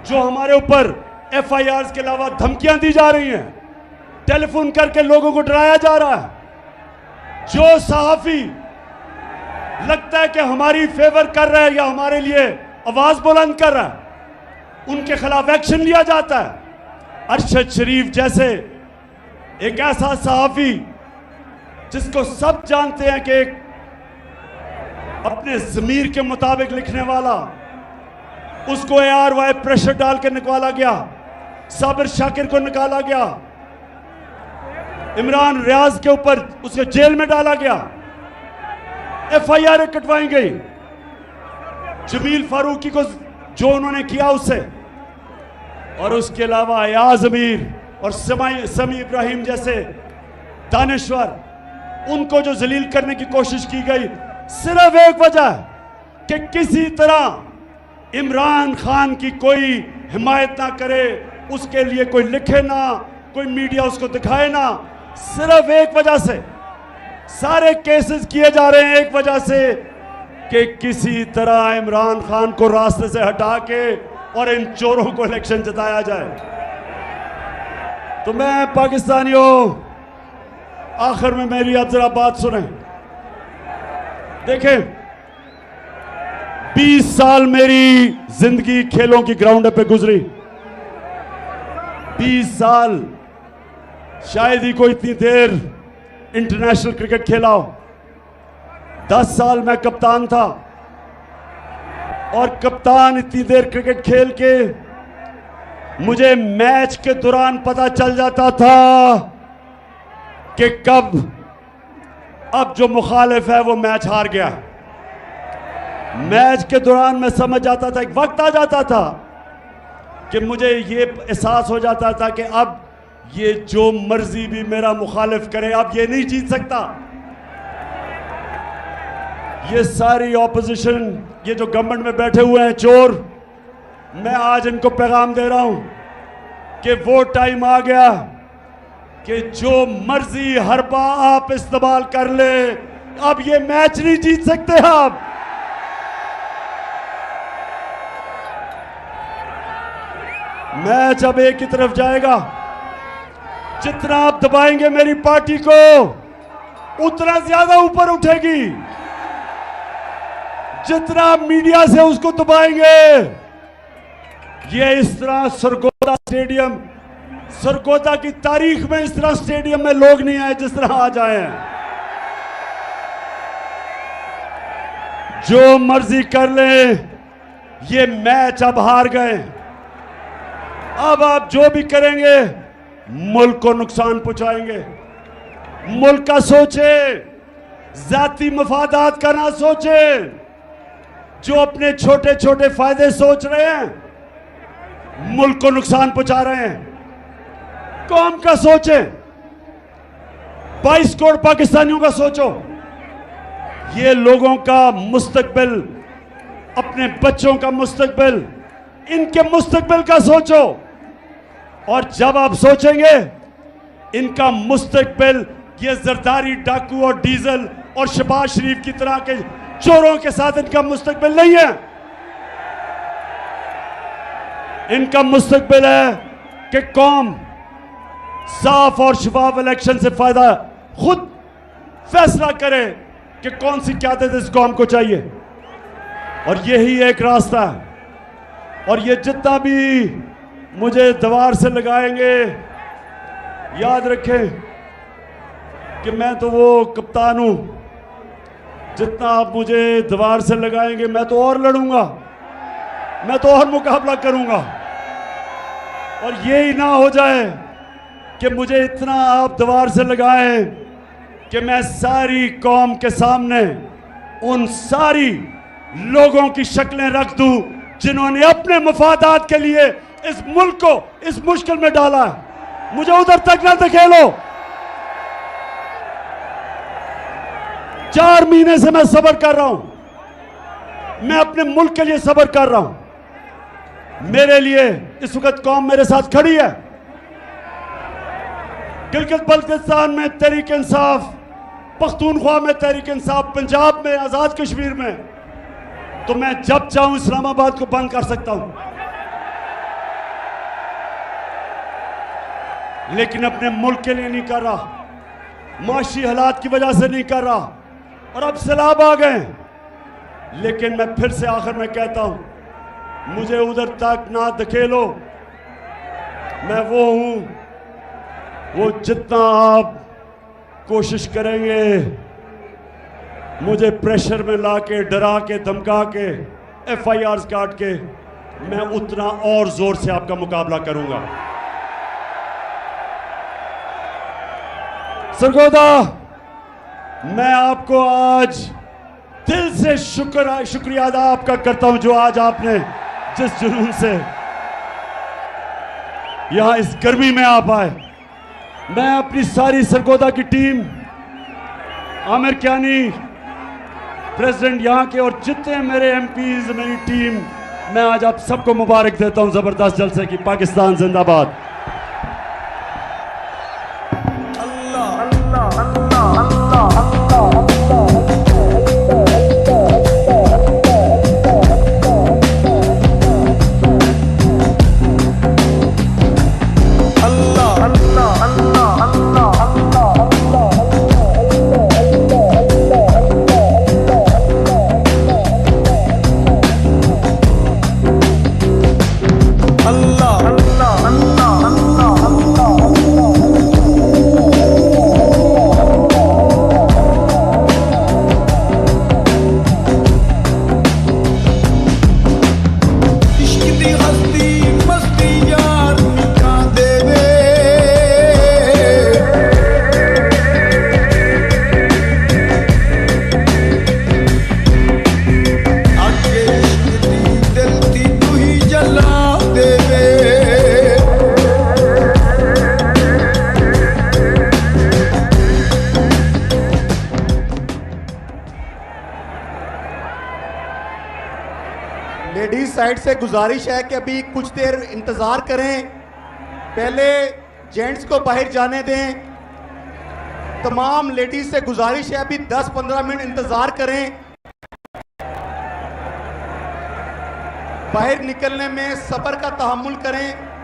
जो हमारे ऊपर FIRs के अलावा धमकियां दी जा रही हैं, टेलीफोन करके लोगों को डराया जा रहा है, जो सहाफी लगता है कि हमारी फेवर कर रहा है या हमारे लिए आवाज बुलंद कर रहा है, उनके खिलाफ एक्शन लिया जाता है। अरशद शरीफ जैसे एक ऐसा सहाफी जिसको सब जानते हैं कि एक अपने ज़मीर के मुताबिक लिखने वाला, उसको ARY प्रेशर डाल के निकाला गया, साबिर शाकिर को निकाला गया, इमरान रियाज के ऊपर उसके जेल में डाला गया, FIR कटवाई गई, जमील फारूकी को जो उन्होंने किया उससे, और उसके अलावा अयाज अमीर और समी इब्राहिम जैसे दानिश्वर, उनको जो जलील करने की कोशिश की गई, सिर्फ एक वजह कि किसी तरह इमरान खान की कोई हिमायत ना करे, उसके लिए कोई लिखे ना, कोई मीडिया उसको दिखाए ना। सिर्फ एक वजह से सारे केसेस किए जा रहे हैं, एक वजह से कि किसी तरह इमरान खान को रास्ते से हटा के और इन चोरों को इलेक्शन जिताया जाए। तो मैं पाकिस्तानियों, आखिर में मेरी अब जरा बात सुने। देखें, 20 साल मेरी जिंदगी खेलों की ग्राउंड पे गुजरी। 20 साल, शायद ही कोई इतनी देर इंटरनेशनल क्रिकेट खेला हो। 10 साल मैं कप्तान था, और कप्तान इतनी देर क्रिकेट खेल के मुझे मैच के दौरान पता चल जाता था कि कब अब जो मुखालिफ है वो मैच हार गया। मैच के दौरान मैं समझ जाता था, एक वक्त आ जाता था कि मुझे ये एहसास हो जाता था कि अब ये जो मर्जी भी मेरा मुखालिफ करे, अब ये नहीं जीत सकता। ये सारी ऑपोजिशन, ये जो गवर्नमेंट में बैठे हुए हैं चोर, मैं आज इनको पैगाम दे रहा हूं कि वो टाइम आ गया कि जो मर्जी हरबा आप इस्तेमाल कर ले, अब ये मैच नहीं जीत सकते आप। मैच अब एक ही तरफ जाएगा। जितना आप दबाएंगे मेरी पार्टी को, उतना ज्यादा ऊपर उठेगी। जितना आप मीडिया से उसको दबाएंगे, ये इस तरह सरगोदा स्टेडियम, सरगोदा की तारीख में इस तरह स्टेडियम में लोग नहीं आए जिस तरह आज आए हैं। जो मर्जी कर ले, ये मैच अब हार गए। अब आप जो भी करेंगे मुल्क को नुकसान पहुंचाएंगे। मुल्क का सोचे, जाती मफादात का ना सोचे। जो अपने छोटे छोटे फायदे सोच रहे हैं, मुल्क को नुकसान पहुंचा रहे हैं। कौम का सोचे, 22 करोड़ पाकिस्तानियों का सोचो। ये लोगों का मुस्तकबिल, अपने बच्चों का मुस्तकबिल, इनके मुस्तकबिल का सोचो। और जब आप सोचेंगे इनका मुस्तकबिल ये जरदारी डाकू और डीजल और शहबाज शरीफ की तरह के चोरों के साथ इनका मुस्तकबिल नहीं है। इनका मुस्तकबिल है कि कौम साफ और शफाफ इलेक्शन से फायदा खुद फैसला करे कि कौन सी क्यादत इस कौम को चाहिए, और यही एक रास्ता है। और ये जितना भी मुझे दीवार से लगाएंगे, याद रखें कि मैं तो वो कप्तान हूं। जितना आप मुझे दीवार से लगाएंगे, मैं तो और लड़ूंगा, मैं तो और मुकाबला करूंगा। और यही ना हो जाए कि मुझे इतना आप दीवार से लगाएं कि मैं सारी कौम के सामने उन सारी लोगों की शक्लें रख दूं जिन्होंने अपने मफादात के लिए इस मुल्क को इस मुश्किल में डाला है। मुझे उधर तक ना धकेलो। 4 महीने से मैं सब्र कर रहा हूं, मैं अपने मुल्क के लिए सब्र कर रहा हूं। मेरे लिए इस वक्त कौम मेरे साथ खड़ी है। गिलगित बल्तिस्तान में तहरीक इंसाफ, पख्तूनख्वा में तहरीक इंसाफ, पंजाब में, आजाद कश्मीर में, तो मैं जब चाहूं इस्लामाबाद को बंद कर सकता हूं, लेकिन अपने मुल्क के लिए नहीं कर रहा, माशी हालात की वजह से नहीं कर रहा। और अब सैलाब आ गए, लेकिन मैं फिर से आखिर में कहता हूं, मुझे उधर तक ना धकेलो। मैं वो हूं, वो जितना आप कोशिश करेंगे मुझे प्रेशर में ला के, डरा के, धमका के, FIRs काट के, मैं उतना और जोर से आपका मुकाबला करूंगा। सरगोदा, मैं आपको आज दिल से शुक्रिया अदा आपका करता हूं, जो आज आपने जिस जुनून से यहां इस गर्मी में आप आए। मैं अपनी सारी सरगोदा की टीम, आमिर कियानी प्रेसिडेंट यहाँ के, और जितने मेरे MPs, मेरी टीम, मैं आज आप सबको मुबारक देता हूं जबरदस्त जलसे की। पाकिस्तान जिंदाबाद। लेडीज साइड से गुजारिश है कि अभी कुछ देर इंतज़ार करें, पहले जेंट्स को बाहर जाने दें। तमाम लेडीज से गुजारिश है अभी 10-15 मिनट इंतज़ार करें। बाहर निकलने में सब्र का तहम्मुल करें।